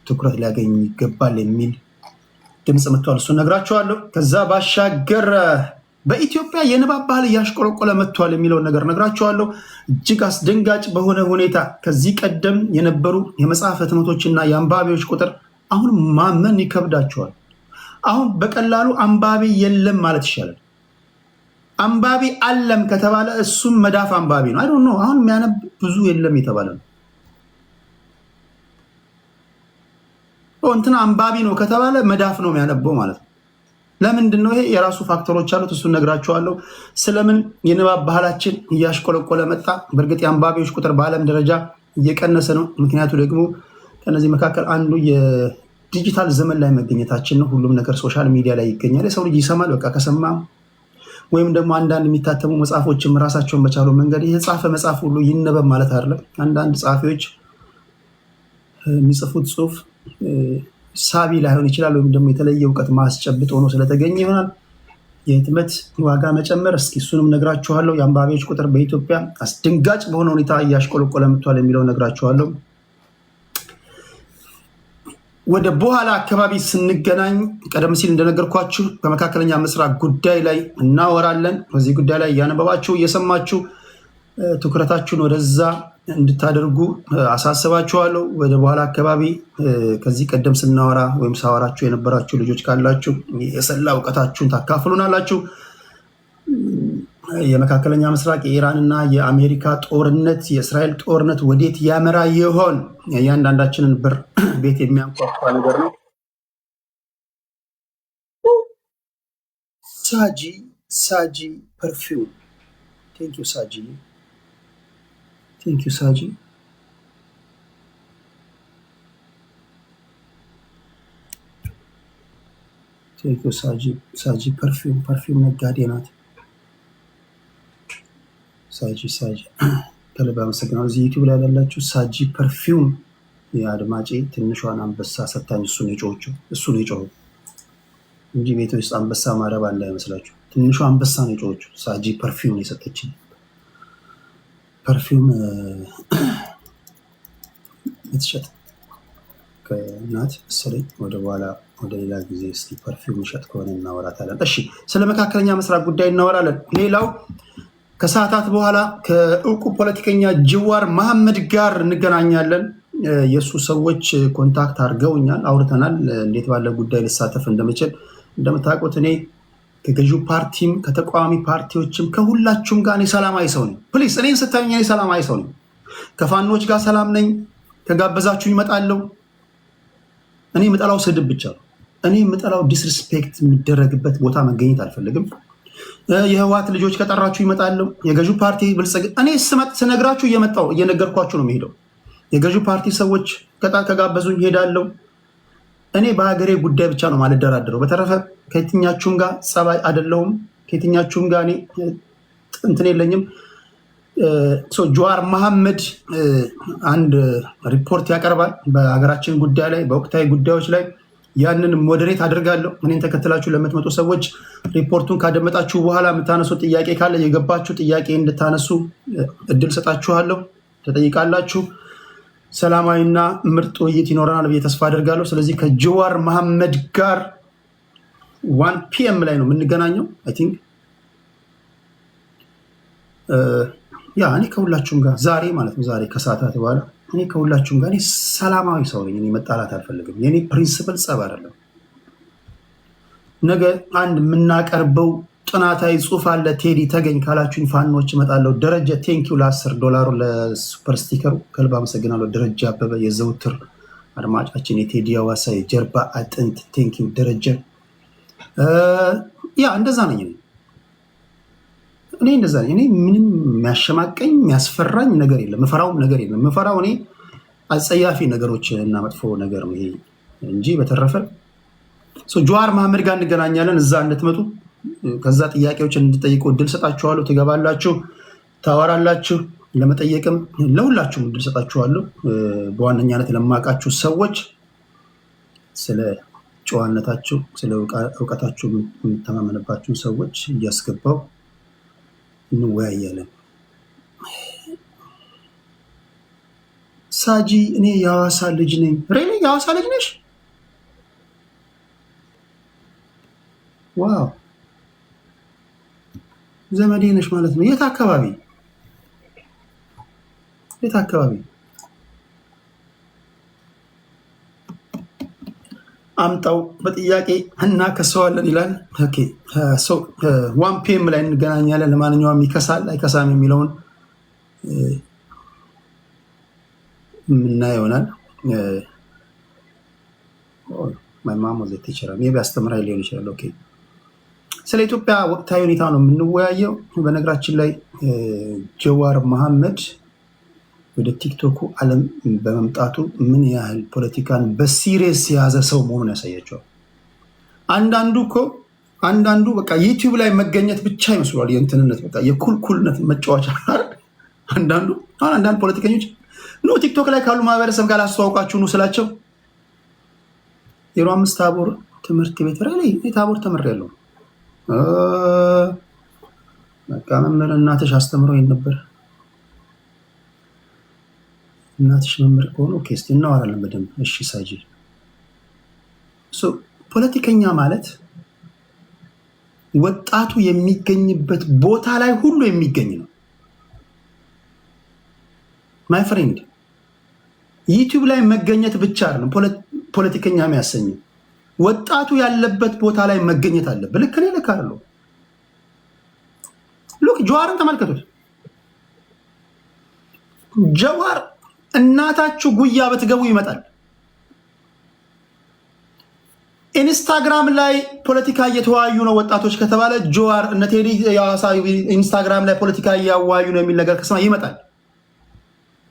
ትኩረት ሊያገኝ ይገባል የሚል ድምፅ መጥቷል። እሱ ነግራቸዋለሁ። ከዛ ባሻገር በኢትዮጵያ የንባብ ባህል እያሽቆለቆለ መጥቷል የሚለውን ነገር ነግራቸዋለሁ። እጅግ አስደንጋጭ በሆነ ሁኔታ ከዚህ ቀደም የነበሩ የመጽሐፍ ህትመቶችና የአንባቢዎች ቁጥር አሁን ማመን ይከብዳቸዋል። አሁን በቀላሉ አንባቢ የለም ማለት ይሻላል። አንባቢ አለም ከተባለ እሱም መዳፍ አንባቢ ነው። አይ ዶንት ኖ አሁን የሚያነብ ብዙ የለም የተባለ ነው። እንትና አንባቢ ነው ከተባለ መዳፍ ነው የሚያነበው ማለት ነው። ለምንድን ነው? ይሄ የራሱ ፋክተሮች አሉት። እሱን ነግራቸዋለሁ። ስለምን የንባብ ባህላችን እያሽቆለቆለ መጣ? በእርግጥ የአንባቢዎች ቁጥር በዓለም ደረጃ እየቀነሰ ነው። ምክንያቱ ደግሞ ከነዚህ መካከል አንዱ የዲጂታል ዘመን ላይ መገኘታችን ነው። ሁሉም ነገር ሶሻል ሚዲያ ላይ ይገኛል። የሰው ልጅ ይሰማል። በቃ ከሰማ ወይም ደግሞ አንዳንድ የሚታተሙ መጽሐፎችም ራሳቸውን በቻሉ መንገድ የተጻፈ መጽሐፍ ሁሉ ይነበብ ማለት አይደለም። አንዳንድ ጸሐፊዎች የሚጽፉት ጽሁፍ ሳቢ ላይሆን ይችላል፣ ወይም ደግሞ የተለየ እውቀት ማስጨብጥ ሆኖ ስለተገኘ ይሆናል። የህትመት ዋጋ መጨመር፣ እስኪ እሱንም ነግራችኋለሁ። የአንባቢዎች ቁጥር በኢትዮጵያ አስደንጋጭ በሆነ ሁኔታ እያሽቆለቆለ መጥቷል የሚለው ነግራችኋለሁ። ወደ በኋላ አካባቢ ስንገናኝ ቀደም ሲል እንደነገርኳችሁ በመካከለኛ ምስራቅ ጉዳይ ላይ እናወራለን። በዚህ ጉዳይ ላይ እያነበባችሁ እየሰማችሁ ትኩረታችሁን ወደዛ እንድታደርጉ አሳስባችኋለሁ። ወደ በኋላ አካባቢ ከዚህ ቀደም ስናወራ ወይም ሳወራችሁ የነበራችሁ ልጆች ካላችሁ የሰላ እውቀታችሁን ታካፍሉናላችሁ። የመካከለኛ ምስራቅ የኢራንና የአሜሪካ ጦርነት፣ የእስራኤል ጦርነት ወዴት ያመራ ይሆን? እያንዳንዳችንን በር ቤት የሚያንኳኳ ነገር ነው። ሳጂ ፐርፊውም ቴንኪዩ ሳጂ ቴንክ ዩ ሳጂ። ቴንክ ዩ ሳጂ። ሳጂ ፐርፊውም ነጋዴ ናት። ሳጂ ከልብ አመሰግናለሁ። እዚህ ዩቲዩብ ላይ ያላችሁ ሳጂ ፐርፊውም የአድማጬ ትንሿን አንበሳ ሰታኝ። እሱ ነው የጮኸው እንጂ ቤት ውስጥ አንበሳ ማረባ እንዳይመስላችሁ። ትንሿ አንበሳ ነው የጮኸችው። ሳጂ ፐርፊውም የሰጠችኝ ፐርፊውም የምትሸጥ ከናት መሰለኝ። ወደ በኋላ ወደ ሌላ ጊዜ እስኪ ፐርፊውም ይሸጥ ከሆነ እናወራታለን። እሺ፣ ስለ መካከለኛ ምስራቅ ጉዳይ እናወራለን። ሌላው ከሰዓታት በኋላ ከእውቁ ፖለቲከኛ ጀዋር መሐመድ ጋር እንገናኛለን። የእሱ ሰዎች ኮንታክት አድርገውኛል፣ አውርተናል፣ እንዴት ባለ ጉዳይ ልሳተፍ እንደምችል። እንደምታውቁት እኔ ከገዢው ፓርቲም ከተቃዋሚ ፓርቲዎችም ከሁላችሁም ጋር እኔ ሰላማዊ ሰው ነኝ። ፕሊስ እኔን ስታዩኝ እኔ ሰላማዊ ሰው ነኝ። ከፋኖች ጋር ሰላም ነኝ። ከጋበዛችሁ ይመጣለሁ። እኔ የምጠላው ስድብ ብቻ ነው። እኔ የምጠላው ዲስሪስፔክት የሚደረግበት ቦታ መገኘት አልፈልግም። የህወሓት ልጆች ከጠራችሁ ይመጣለሁ። የገዢው ፓርቲ ብልጽግና እኔ ስነግራችሁ እየነገርኳችሁ ነው የሚሄደው። የገዢው ፓርቲ ሰዎች ከጋበዙኝ ይሄዳለሁ። እኔ በሀገሬ ጉዳይ ብቻ ነው ማልደራደረው። በተረፈ ከየትኛችሁም ጋር ጸባይ አይደለሁም። ከየትኛችሁም ጋር እኔ እንትን የለኝም። ጀዋር መሐመድ አንድ ሪፖርት ያቀርባል በሀገራችን ጉዳይ ላይ፣ በወቅታዊ ጉዳዮች ላይ። ያንን ሞዴሬት አድርጋለሁ። እኔን ተከትላችሁ ለምትመጡ ሰዎች ሪፖርቱን ካደመጣችሁ በኋላ የምታነሱት ጥያቄ ካለ የገባችሁ ጥያቄ እንድታነሱ እድል ሰጣችኋለሁ። ተጠይቃላችሁ። ሰላማዊና ምርጥ ውይይት ይኖረናል ብዬ ተስፋ አድርጋለሁ። ስለዚህ ከጀዋር መሐመድ ጋር 1 PM ላይ ነው የምንገናኘው። አይ ቲንክ እኔ ከሁላችሁም ጋር ዛሬ ማለት ነው፣ ዛሬ ከሰዓታት በኋላ እኔ ከሁላችሁም ጋር ሰላማዊ ሰው ነኝ። እኔ መጣላት አልፈልግም። የኔ ፕሪንሲፕል ጸብ አይደለም። ነገ አንድ የምናቀርበው ጥናታዊ ጽሑፍ አለ ቴዲ ተገኝ ካላችሁኝ ፋኖች እመጣለሁ። ደረጀ ቴንኪው ለ$10 ለሱፐር ስቲከሩ ከልብ አመሰግናለሁ። ደረጀ አበበ የዘውትር አድማጫችን የቴዲ አዋሳ የጀርባ አጥንት ቴንኪው ደረጀ። ያ እንደዛ ነኝ እኔ እንደዛ ነኝ። እኔ ምንም የሚያሸማቀኝ የሚያስፈራኝ ነገር የለም፣ ምፈራውም ነገር የለም። ምፈራው እኔ አጸያፊ ነገሮች እና መጥፎ ነገር ነው ይሄ እንጂ በተረፈ ጀዋር መሐመድ ጋር እንገናኛለን። እዛ እንድትመጡ ከዛ ጥያቄዎችን እንድጠይቁ እድል ሰጣችኋለሁ። ትገባላችሁ፣ ታወራላችሁ። ለመጠየቅም ለሁላችሁም እድል ሰጣችኋለሁ። በዋነኛነት ለማውቃችሁ ሰዎች ስለ ጨዋነታችሁ፣ ስለ እውቀታችሁ የምተማመንባችሁ ሰዎች እያስገባው እንወያያለን። ሳጂ እኔ የሐዋሳ ልጅ ነኝ። ሬሌ የሐዋሳ ልጅ ነሽ? ዋው ዘመዴ ነሽ ማለት ነው። የት አካባቢ የት አካባቢ? አምጣው በጥያቄ እናከሰዋለን ይላል። ኦኬ 1 PM ላይ እንገናኛለን። ለማንኛውም ይከሳል አይከሳም የሚለውን ምናየው ይሆናል። ማማሞ ዘት ይችላል ሜቢ አስተምራይ ሊሆን ይችላል። ኦኬ ስለ ኢትዮጵያ ወቅታዊ ሁኔታ ነው የምንወያየው። በነገራችን ላይ ጀዋር መሐመድ ወደ ቲክቶኩ ዓለም በመምጣቱ ምን ያህል ፖለቲካን በሲሪየስ የያዘ ሰው መሆኑን ያሳያቸዋል። አንዳንዱ በቃ ዩቲዩብ ላይ መገኘት ብቻ ይመስሏል የእንትንነት በቃ የኩልኩልነት መጫወቻ። አንዳንድ ፖለቲከኞች ኖ ቲክቶክ ላይ ካሉ ማህበረሰብ ጋር አስተዋውቃችሁ ነው ስላቸው 05 ታቦር ትምህርት ቤት ላይ ታቦር ተመረያለሁ በቃ መምህር እናትሽ አስተምሮኝ ነበር። እናትሽ መምህር ከሆነ ኦኬ እስቲ እናወራለን በደንብ። እሺ ሳጂ ፖለቲከኛ ማለት ወጣቱ የሚገኝበት ቦታ ላይ ሁሉ የሚገኝ ነው። ማይ ፍሬንድ ዩቲዩብ ላይ መገኘት ብቻ አይደለም ፖለቲከኛ የሚያሰኘው፣ ወጣቱ ያለበት ቦታ ላይ መገኘት አለበት። ልክ ነኝ ልክ አይደለሁ? ሉክ ጀዋርን ተመልከቱት። ጀዋር እናታችሁ ጉያ በትገቡ ይመጣል። ኢንስታግራም ላይ ፖለቲካ እየተወያዩ ነው ወጣቶች ከተባለ ጀዋር እነ ቴዲ የሐዋሳ ኢንስታግራም ላይ ፖለቲካ እያወያዩ ነው የሚል ነገር ከሰማ ይመጣል።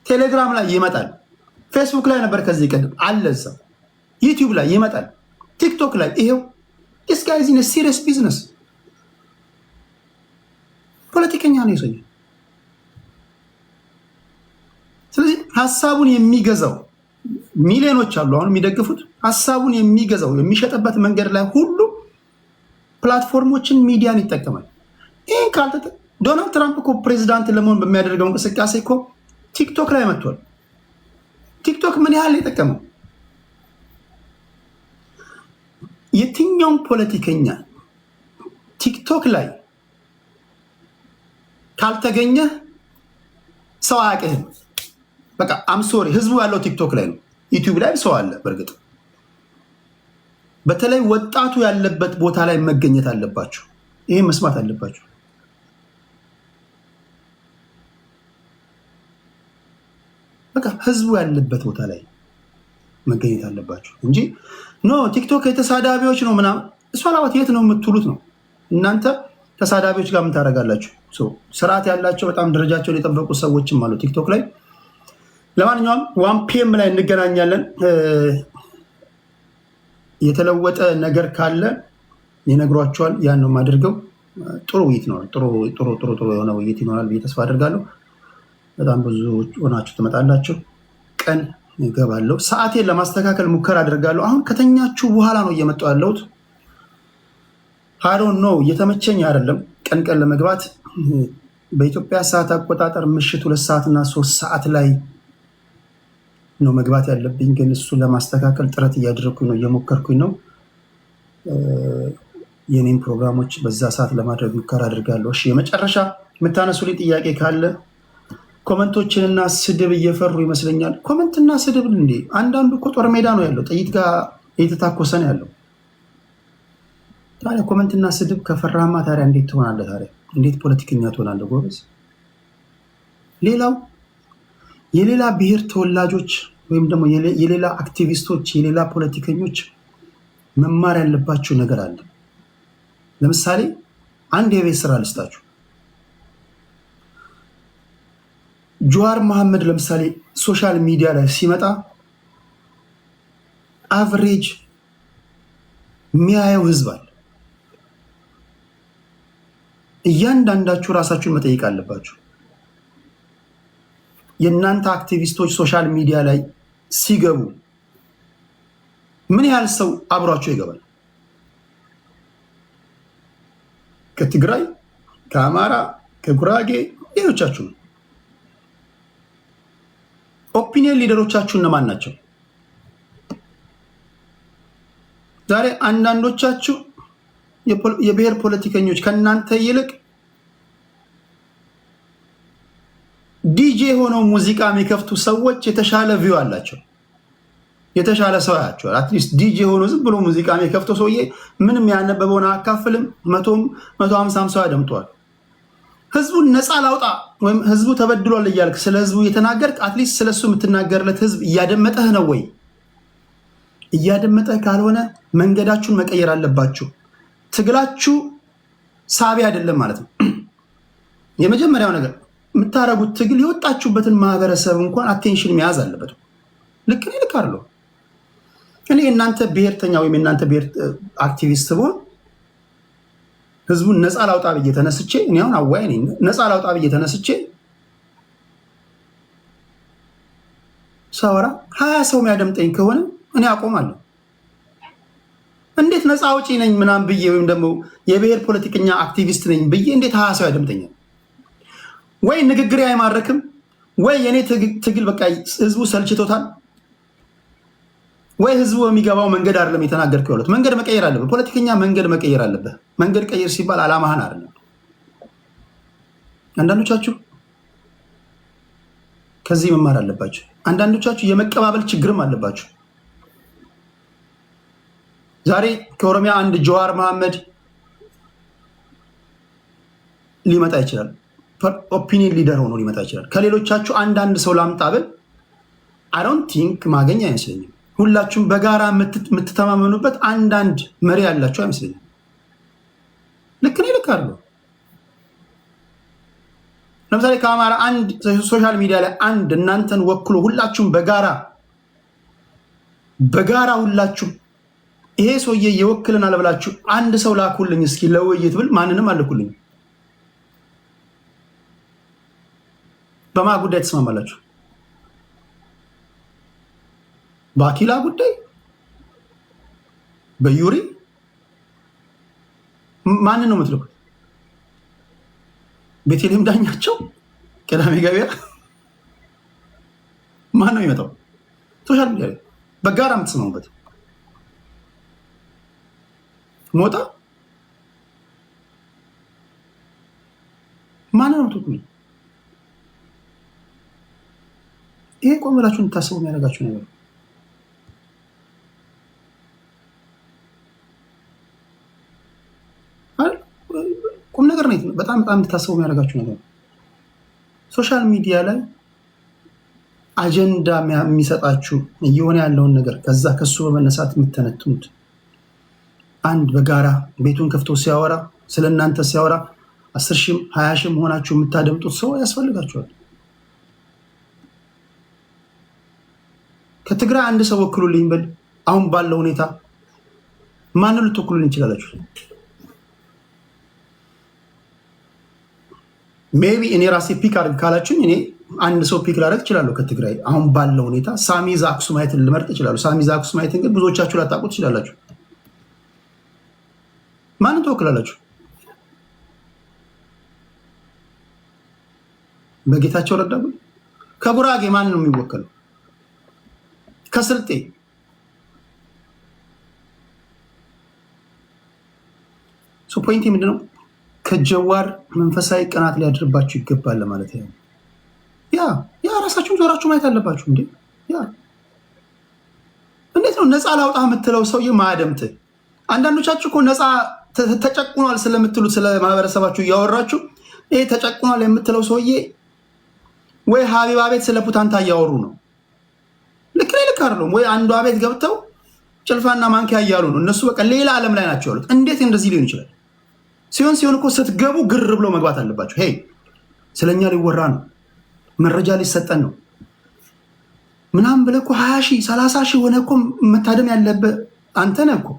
ቴሌግራም ላይ ይመጣል። ፌስቡክ ላይ ነበር ከዚህ ቀደም አለ እዛ። ዩቲዩብ ላይ ይመጣል። ቲክቶክ ላይ ይሄው this guy is in a serious business። ፖለቲከኛ ነው ይሰኝ። ስለዚህ ሐሳቡን የሚገዛው ሚሊዮኖች አሉ አሁን የሚደግፉት። ሐሳቡን የሚገዛው የሚሸጥበት መንገድ ላይ ሁሉ ፕላትፎርሞችን ሚዲያን ይጠቀማል። ይሄን ካልተጠ ዶናልድ ትራምፕ እኮ ፕሬዚዳንት ለመሆን በሚያደርገው እንቅስቃሴ እኮ ቲክቶክ ላይ መጥቷል። ቲክቶክ ምን ያህል የጠቀመው? የትኛውም ፖለቲከኛ ቲክቶክ ላይ ካልተገኘ ሰው አያውቅህም። በቃ አምሶሪ ህዝቡ ያለው ቲክቶክ ላይ ነው። ዩቲዩብ ላይ ሰው አለ። በእርግጥ በተለይ ወጣቱ ያለበት ቦታ ላይ መገኘት አለባችሁ። ይሄ መስማት አለባችሁ። በቃ ህዝቡ ያለበት ቦታ ላይ መገኘት አለባችሁ እንጂ ኖ ቲክቶክ የተሳዳቢዎች ነው ምናምን እሷ ላወት የት ነው የምትሉት ነው። እናንተ ተሳዳቢዎች ጋር ምን ታደርጋላችሁ? ስርዓት ያላቸው በጣም ደረጃቸውን የጠበቁ ሰዎችም አሉ ቲክቶክ ላይ። ለማንኛውም 1 PM ላይ እንገናኛለን። የተለወጠ ነገር ካለ ይነግሯቸዋል። ያን ነው የማደርገው። ጥሩ ውይይት ነው። ጥሩ የሆነ ውይይት ይኖራል ብዬ ተስፋ አደርጋለሁ። በጣም ብዙ ሆናችሁ ትመጣላችሁ። ቀን እገባለሁ። ሰዓቴን ለማስተካከል ሙከራ አደርጋለሁ። አሁን ከተኛችሁ በኋላ ነው እየመጣሁ ያለሁት። አዶን ነው እየተመቸኝ አይደለም። ቀን ለመግባት በኢትዮጵያ ሰዓት አቆጣጠር ምሽት 2 ሰዓትና 3 ሰዓት ላይ ነው መግባት ያለብኝ። ግን እሱን ለማስተካከል ጥረት እያደረኩኝ ነው፣ እየሞከርኩኝ ነው። የኔም ፕሮግራሞች በዛ ሰዓት ለማድረግ ሙከራ አድርጋለሁ። እሺ የመጨረሻ የምታነሱልኝ ጥያቄ ካለ ኮመንቶችንና ስድብ እየፈሩ ይመስለኛል። ኮመንትና ስድብ እንዴ! አንዳንዱ እኮ ጦር ሜዳ ነው ያለው፣ ጥይት ጋር እየተታኮሰ ነው ያለው። ታዲያ ኮመንትና ስድብ ከፈራማ ታዲያ እንዴት ትሆናለህ? ታዲያ እንዴት ፖለቲከኛ ትሆናለህ? ጎበዝ። ሌላው የሌላ ብሔር ተወላጆች ወይም ደግሞ የሌላ አክቲቪስቶች የሌላ ፖለቲከኞች መማር ያለባቸው ነገር አለ። ለምሳሌ አንድ የቤት ስራ ልስጣችሁ። ጀዋር መሐመድ ለምሳሌ ሶሻል ሚዲያ ላይ ሲመጣ አቨሬጅ የሚያየው ህዝብ አለ። እያንዳንዳችሁ ራሳችሁን መጠየቅ አለባችሁ። የእናንተ አክቲቪስቶች ሶሻል ሚዲያ ላይ ሲገቡ ምን ያህል ሰው አብሯቸው ይገባል? ከትግራይ፣ ከአማራ፣ ከጉራጌ፣ ሌሎቻችሁ ነው። ኦፒኒየን ሊደሮቻችሁ እነማን ናቸው? ዛሬ አንዳንዶቻችሁ የብሔር ፖለቲከኞች ከእናንተ ይልቅ ዲጄ ሆነው ሙዚቃ የሚከፍቱ ሰዎች የተሻለ ቪው አላቸው፣ የተሻለ ሰው ያቸዋል። አትሊስት ዲጄ ሆኖ ዝም ብሎ ሙዚቃ የሚከፍተው ሰውዬ ምንም ያነበበውን አካፍልም፣ 150 ሰው ያደምጠዋል። ህዝቡን ነፃ ላውጣ ወይም ህዝቡ ተበድሏል እያልክ ስለ ህዝቡ እየተናገርክ አትሊስት ስለሱ የምትናገርለት ህዝብ እያደመጠህ ነው ወይ? እያደመጠህ ካልሆነ መንገዳችሁን መቀየር አለባችሁ። ትግላችሁ ሳቢ አይደለም ማለት ነው። የመጀመሪያው ነገር የምታረጉት ትግል የወጣችሁበትን ማህበረሰብ እንኳን አቴንሽን መያዝ አለበት። ልክ እኔ ልክ አይደለሁ። እኔ የእናንተ ብሔርተኛ ወይም የእናንተ ብሔር አክቲቪስት ብሆን ህዝቡን ነፃ ላውጣ ብዬ ተነስቼ እኔ አሁን አዋይ ነኝ። ነፃ ላውጣ ብዬ ተነስቼ ሳወራ 20 ሰው የሚያደምጠኝ ከሆነ እኔ አቆማለሁ። እንዴት ነፃ አውጪ ነኝ ምናምን ብዬ ወይም ደግሞ የብሔር ፖለቲከኛ አክቲቪስት ነኝ ብዬ እንዴት 20 ሰው ያደምጠኛል? ወይ ንግግሬ አይማረክም፣ ወይ የኔ ትግል በቃ ህዝቡ ሰልችቶታል፣ ወይ ህዝቡ የሚገባው መንገድ አይደለም የተናገርከው ያሉት። መንገድ መቀየር አለብህ። ፖለቲከኛ መንገድ መቀየር አለብህ። መንገድ ቀይር ሲባል አላማህን አይደለም። አንዳንዶቻችሁ ከዚህ መማር አለባችሁ። አንዳንዶቻችሁ የመቀባበል ችግርም አለባችሁ። ዛሬ ከኦሮሚያ አንድ ጀዋር መሐመድ ሊመጣ ይችላል። ኦፒኒየን ሊደር ሆኖ ሊመጣ ይችላል። ከሌሎቻችሁ አንዳንድ ሰው ላምጣ ብል አይ ዶንት ቲንክ ማገኝ አይመስለኝም። ሁላችሁም በጋራ የምትተማመኑበት አንዳንድ መሪ ያላችሁ አይመስለኝም። ልክ እኔ ልክ አለው። ለምሳሌ ከአማራ አንድ ሶሻል ሚዲያ ላይ አንድ እናንተን ወክሎ ሁላችሁም በጋራ ሁላችሁም ይሄ ሰውዬ የወክልናል ብላችሁ አንድ ሰው ላኩልኝ እስኪ ለውይይት ብል ማንንም አልኩልኝ። በማ ጉዳይ ተስማማላችሁ? በአኪላ ጉዳይ፣ በዩሪ ማንን ነው የምትልኩት? ቤተልሔም ዳኛቸው፣ ቅዳሜ ገበያ ማን ነው የሚመጣው? ሶሻል ሚዲያ ላይ በጋራ የምትስማሙበት ሞጣ ማን ነው የምትልኩት? ይሄ ቆም ብላችሁ እንድታስቡ የሚያደርጋችሁ ነገር ቁም ነገር ነው። በጣም እንድታስቡ የሚያደርጋችሁ ነገር ሶሻል ሚዲያ ላይ አጀንዳ የሚሰጣችሁ እየሆነ ያለውን ነገር ከሱ በመነሳት የምትተነትኑት አንድ በጋራ ቤቱን ከፍቶ ሲያወራ ስለ እናንተ ሲያወራ 10 ሺህም 20 ሺህም ሆናችሁ የምታደምጡት ሰው ያስፈልጋችኋል። ከትግራይ አንድ ሰው ወክሉልኝ ብል አሁን ባለው ሁኔታ ማንን ልትወክሉልኝ ይችላላችሁ? ሜቢ እኔ ራሴ ፒክ አድርግ ካላችሁኝ እኔ አንድ ሰው ፒክ ላደርግ እችላለሁ ከትግራይ። አሁን ባለው ሁኔታ ሳሚ ዛክሱማይትን ልመርጥ እችላለሁ። ሳሚ ዛክሱማይትን ግን ብዙዎቻችሁ ላታውቁት ትችላላችሁ። ማንን ትወክላላችሁ? በጌታቸው ረዳ ከጉራጌ ማን ነው የሚወከለው? ከስልጤ ፖይንት ምንድነው? ከጀዋር መንፈሳዊ ቅናት ሊያድርባችሁ ይገባል ማለት ነው። ያ ራሳችሁን ዞራችሁ ማየት አለባችሁ። እንዴ እንዴት ነው ነፃ ላውጣ የምትለው ሰውዬ ማያደምጥ? አንዳንዶቻችሁ እኮ ነፃ ተጨቁኗል ስለምትሉት ስለ ማህበረሰባችሁ እያወራችሁ ይሄ ተጨቁኗል የምትለው ሰውዬ ወይ ሀቢባ ቤት ስለ ፑታንታ እያወሩ ነው። ልክ አይደለም ወይ? አንዷ ቤት ገብተው ጭልፋና ማንኪያ እያሉ ነው። እነሱ በቃ ሌላ ዓለም ላይ ናቸው ያሉት። እንዴት እንደዚህ ሊሆን ይችላል? ሲሆን እኮ ስትገቡ ግር ብሎ መግባት አለባቸው። ሄይ ስለኛ ሊወራ ነው፣ መረጃ ሊሰጠን ነው ምናምን ብለህ እኮ 20 ሺህ 30 ሺህ ሆነ እኮ መታደም ያለብህ አንተ ነህ እኮ።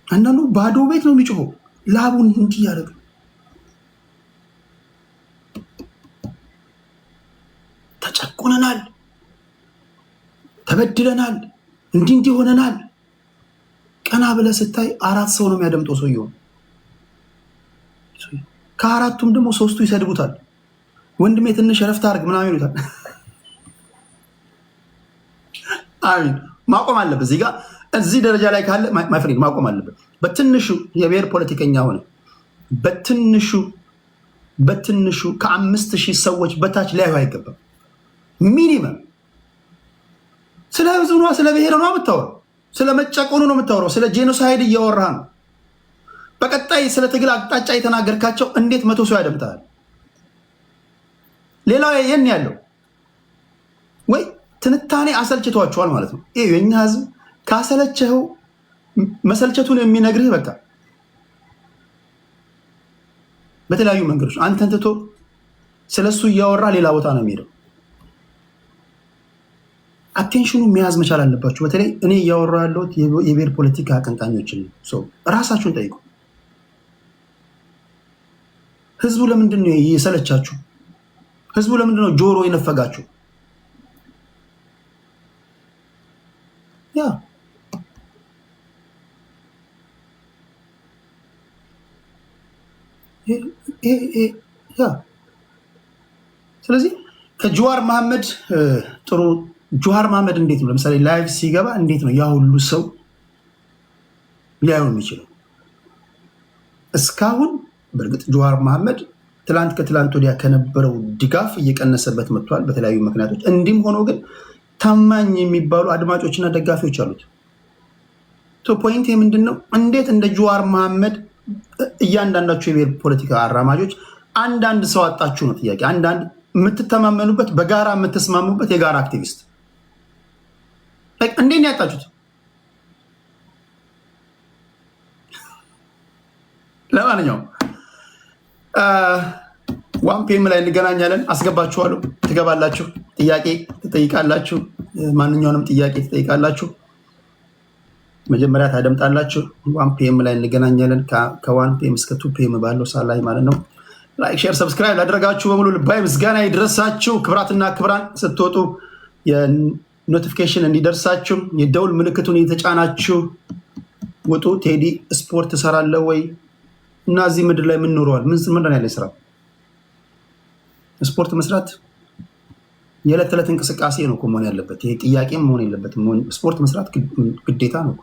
አንዳንዱ ባዶ ቤት ነው የሚጮኸው ላቡን እንዲህ ያደርግ። ተጨቁነናል፣ ተበድለናል፣ እንዲህ ሆነናል። ቀና ብለህ ስታይ 4 ሰው ነው የሚያደምጠው ሰውየው። ከአራቱም ደግሞ 3ቱ ይሰድቡታል። ወንድሜ ትንሽ ረፍት አድርግ ምናምን ይሉታል። አሚን ማቆም አለበት። እዚህ ጋር እዚህ ደረጃ ላይ ካለ ማይ ፍሬንድ ማቆም አለበት። በትንሹ የብሔር ፖለቲከኛ ሆነ በትንሹ ከ5000 ሰዎች በታች ሊያዩ አይገባም። ሚኒመም ስለ ህዝብ ነው፣ ስለ ብሔር ነው የምታወራው፣ ስለ መጨቆኑ ነው የምታወራው፣ ስለ ጄኖሳይድ እያወራ ነው። በቀጣይ ስለ ትግል አቅጣጫ የተናገርካቸው እንዴት 100 ሰው ያደምጣል? ሌላው የኔ ያለው ወይ ትንታኔ አሰልችቷቸዋል ማለት ነው። ይሄ የኛ ህዝብ ካሰለቸው መሰልቸቱን የሚነግርህ በቃ በተለያዩ መንገዶች አንተን ትቶ ስለሱ እያወራ ሌላ ቦታ ነው የሚሄደው። አቴንሽኑ መያዝ መቻል አለባችሁ። በተለይ እኔ እያወራ ያለሁት የብሔር ፖለቲካ አቀንቃኞችን ነው። ራሳችሁን ጠይቁ። ህዝቡ ለምንድን ነው የሰለቻችሁ? ህዝቡ ለምንድን ነው ጆሮ የነፈጋችሁ? ስለዚህ ከጀዋር መሐመድ ጥሩ ጀዋር መሐመድ እንዴት ነው ለምሳሌ ላይቭ ሲገባ እንዴት ነው ያ ሁሉ ሰው ሊያዩ የሚችለው? እስካሁን በእርግጥ ጀዋር መሐመድ ከትላንት ወዲያ ከነበረው ድጋፍ እየቀነሰበት መጥቷል በተለያዩ ምክንያቶች። እንዲህም ሆኖ ግን ታማኝ የሚባሉ አድማጮችና ደጋፊዎች አሉት። ፖይንት ምንድን ነው? እንዴት እንደ ጀዋር መሐመድ እያንዳንዳችሁ የብሔር ፖለቲካ አራማጆች አንዳንድ ሰው አጣችሁ ነው ጥያቄ። አንዳንድ የምትተማመኑበት በጋራ የምትስማሙበት የጋራ አክቲቪስት እንዴት ነው ያጣችሁት? ለማንኛውም 1 PM ላይ እንገናኛለን። አስገባችኋለሁ፣ ትገባላችሁ፣ ጥያቄ ትጠይቃላችሁ፣ ማንኛውንም ጥያቄ ትጠይቃላችሁ፣ መጀመሪያ ታደምጣላችሁ። 1 PM ላይ እንገናኛለን። ከ1 PM እስከ 2 PM ባለው ሰዓት ላይ ማለት ነው። ላይክ፣ ሼር፣ ሰብስክራይብ ላደረጋችሁ በሙሉ ልባዊ ምስጋና ይድረሳችሁ። ክብራትና ክብራን ስትወጡ የኖቲፊኬሽን እንዲደርሳችሁ የደውል ምልክቱን እየተጫናችሁ ውጡ። ቴዲ ስፖርት እሰራለሁ ወይ እና እዚህ ምድር ላይ ምን ኖረዋል? ምን ያለ ስራ ስፖርት መስራት የዕለት ተዕለት እንቅስቃሴ ነው መሆን ያለበት። ይሄ ጥያቄም መሆን የለበትም። ስፖርት መስራት ግዴታ ነው።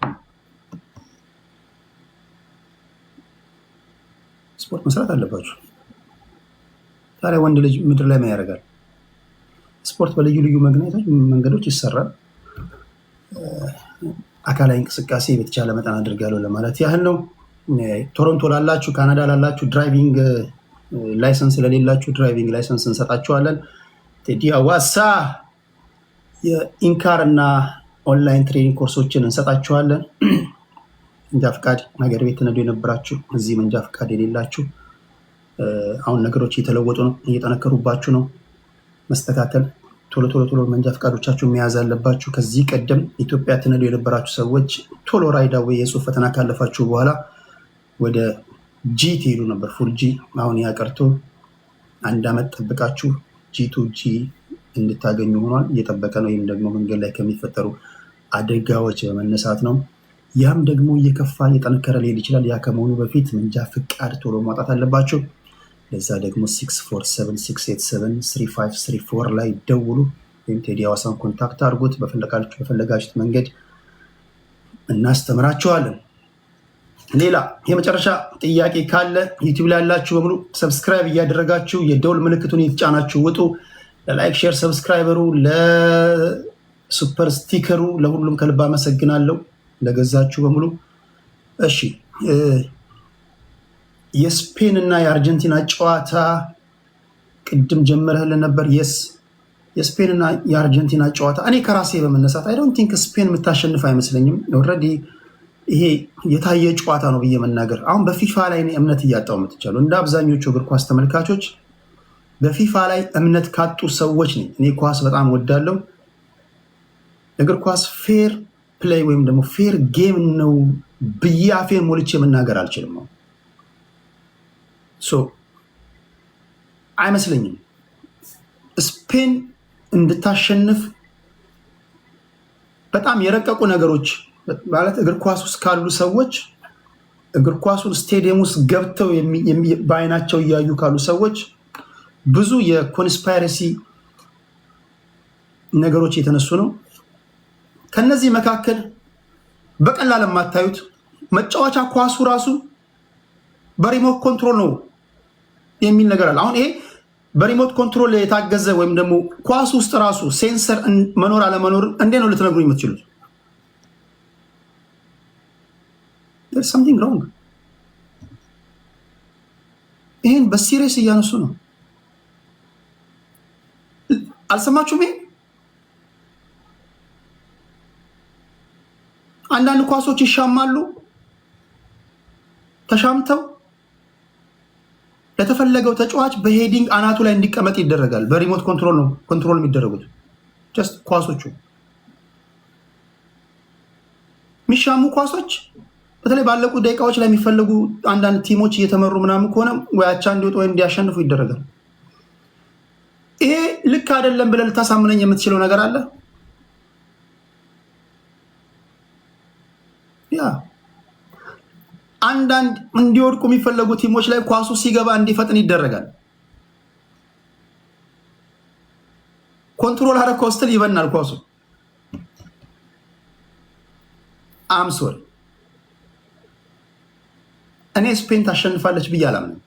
ስፖርት መስራት አለባችሁ። ታዲያ ወንድ ልጅ ምድር ላይ ምን ያደርጋል? ስፖርት በልዩ ልዩ መንገዶች ይሰራል። አካላዊ እንቅስቃሴ በተቻለ መጠን አድርጋለሁ ለማለት ያህል ነው። ቶሮንቶ ላላችሁ፣ ካናዳ ላላችሁ ድራይቪንግ ላይሰንስ ለሌላችሁ ድራይቪንግ ላይሰንስ እንሰጣችኋለን። ቴዲ አዋሳ የኢንካር እና ኦንላይን ትሬኒንግ ኮርሶችን እንሰጣችኋለን። መንጃ ፈቃድ ሀገር ቤት ተነዱ የነበራችሁ እዚህ መንጃ ፈቃድ የሌላችሁ አሁን ነገሮች እየተለወጡ ነው፣ እየጠነከሩባችሁ ነው። መስተካከል ቶሎ መንጃ ፈቃዶቻችሁ መያዝ አለባችሁ። ከዚህ ቀደም ኢትዮጵያ ተነዱ የነበራችሁ ሰዎች ቶሎ ራይዳ ወይ የጽሁፍ ፈተና ካለፋችሁ በኋላ ወደ ጂ ትሄዱ ነበር፣ ፉል ጂ። አሁን ያቀርቶ 1 ዓመት ጠብቃችሁ ጂ2ጂ እንድታገኙ ሆኗል። እየጠበቀ ነው። ይህም ደግሞ መንገድ ላይ ከሚፈጠሩ አደጋዎች በመነሳት ነው። ያም ደግሞ እየከፋ እየጠነከረ ሊሄድ ይችላል። ያ ከመሆኑ በፊት መንጃ ፍቃድ ቶሎ ማውጣት አለባቸው። ለዛ ደግሞ 647-687-3534 ላይ ደውሉ፣ ወይም ቴዲ አዋሳን ኮንታክት አድርጉት። በፈለጋችሁት መንገድ እናስተምራችኋለን። ሌላ የመጨረሻ ጥያቄ ካለ ዩቲዩብ ላይ ያላችሁ በሙሉ ሰብስክራይብ እያደረጋችሁ የደውል ምልክቱን እየተጫናችሁ ውጡ። ለላይክ ሼር ሰብስክራይበሩ፣ ለሱፐር ስቲከሩ፣ ለሁሉም ከልብ አመሰግናለሁ። ለገዛችሁ በሙሉ እሺ የስፔን እና የአርጀንቲና ጨዋታ ቅድም ጀምረህልን ነበር። የስፔን እና የአርጀንቲና ጨዋታ እኔ ከራሴ በመነሳት አይ ዶንት ቲንክ ስፔን የምታሸንፍ አይመስለኝም። ኦልሬዲ ይሄ የታየ ጨዋታ ነው ብዬ መናገር አሁን በፊፋ ላይ እምነት እያጣው መጥቻለሁ። እንደ አብዛኞቹ እግር ኳስ ተመልካቾች በፊፋ ላይ እምነት ካጡ ሰዎች ነኝ። እኔ ኳስ በጣም ወዳለሁ። እግር ኳስ ፌር ፕሌይ ወይም ደግሞ ፌር ጌም ነው ብዬ አፌን ሞልቼ መናገር አልችልም። አይመስለኝም ስፔን እንድታሸንፍ በጣም የረቀቁ ነገሮች ማለት እግር ኳስ ውስጥ ካሉ ሰዎች እግር ኳሱን ስቴዲየም ውስጥ ገብተው በአይናቸው እያዩ ካሉ ሰዎች ብዙ የኮንስፓይረሲ ነገሮች የተነሱ ነው። ከነዚህ መካከል በቀላል የማታዩት መጫወቻ ኳሱ ራሱ በሪሞት ኮንትሮል ነው የሚል ነገር አለ። አሁን ይሄ በሪሞት ኮንትሮል የታገዘ ወይም ደግሞ ኳሱ ውስጥ ራሱ ሴንሰር መኖር አለመኖር እንዴት ነው ልትነግሩኝ የምትችሉት? there's something wrong። ይሄን በሲሪየስ እያነሱ ነው። አልሰማችሁም? ይሄ አንዳንድ ኳሶች ይሻማሉ። ተሻምተው ለተፈለገው ተጫዋች በሄዲንግ አናቱ ላይ እንዲቀመጥ ይደረጋል። በሪሞት ኮንትሮል ነው ኮንትሮል የሚደረጉት። ጀስት ኳሶቹ የሚሻሙ ኳሶች በተለይ ባለቁ ደቂቃዎች ላይ የሚፈለጉ አንዳንድ ቲሞች እየተመሩ ምናምን ከሆነ ወይ አቻ እንዲወጡ ወይ እንዲያሸንፉ ይደረጋል። ይሄ ልክ አይደለም ብለህ ልታሳምነኝ የምትችለው ነገር አለ? ያ አንዳንድ እንዲወድቁ የሚፈለጉ ቲሞች ላይ ኳሱ ሲገባ እንዲፈጥን ይደረጋል። ኮንትሮል አረከው ስትል ይበናል ኳሱ። አምሶሪ እኔ ስፔን ታሸንፋለች ብዬ አላምንም።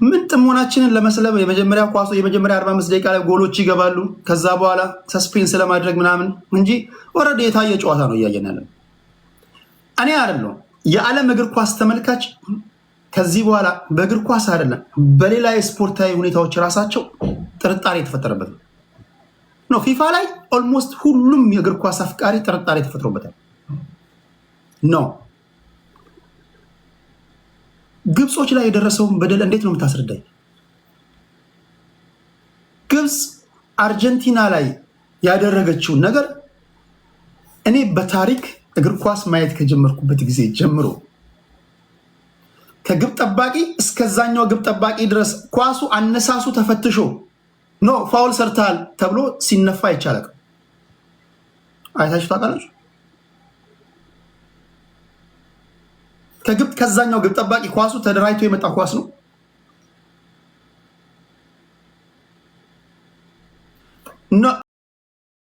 ምን ጥሞናችንን ለመስለብ የመጀመሪያ ኳሱ የመጀመሪያ 45 ደቂቃ ላይ ጎሎች ይገባሉ። ከዛ በኋላ ሰስፔንስ ለማድረግ ምናምን እንጂ ኦልሬዲ የታየ ጨዋታ ነው እያየን ያለን። እኔ አይደለም የዓለም እግር ኳስ ተመልካች ከዚህ በኋላ በእግር ኳስ አይደለም በሌላ የስፖርታዊ ሁኔታዎች ራሳቸው ጥርጣሬ የተፈጠረበት ነው። ፊፋ ላይ ኦልሞስት ሁሉም የእግር ኳስ አፍቃሪ ጥርጣሬ ተፈጥሮበታል ነው። ግብጾች ላይ የደረሰውን በደል እንዴት ነው የምታስረዳኝ? ግብጽ አርጀንቲና ላይ ያደረገችውን ነገር እኔ በታሪክ እግር ኳስ ማየት ከጀመርኩበት ጊዜ ጀምሮ ከግብ ጠባቂ እስከዛኛው ግብ ጠባቂ ድረስ ኳሱ አነሳሱ ተፈትሾ ኖ ፋውል ሰርታል ተብሎ ሲነፋ ይቻላል። አይታችሁ ታውቃላችሁ? ከዛኛው ግብ ጠባቂ ኳሱ ተደራጅቶ የመጣ ኳስ ነው።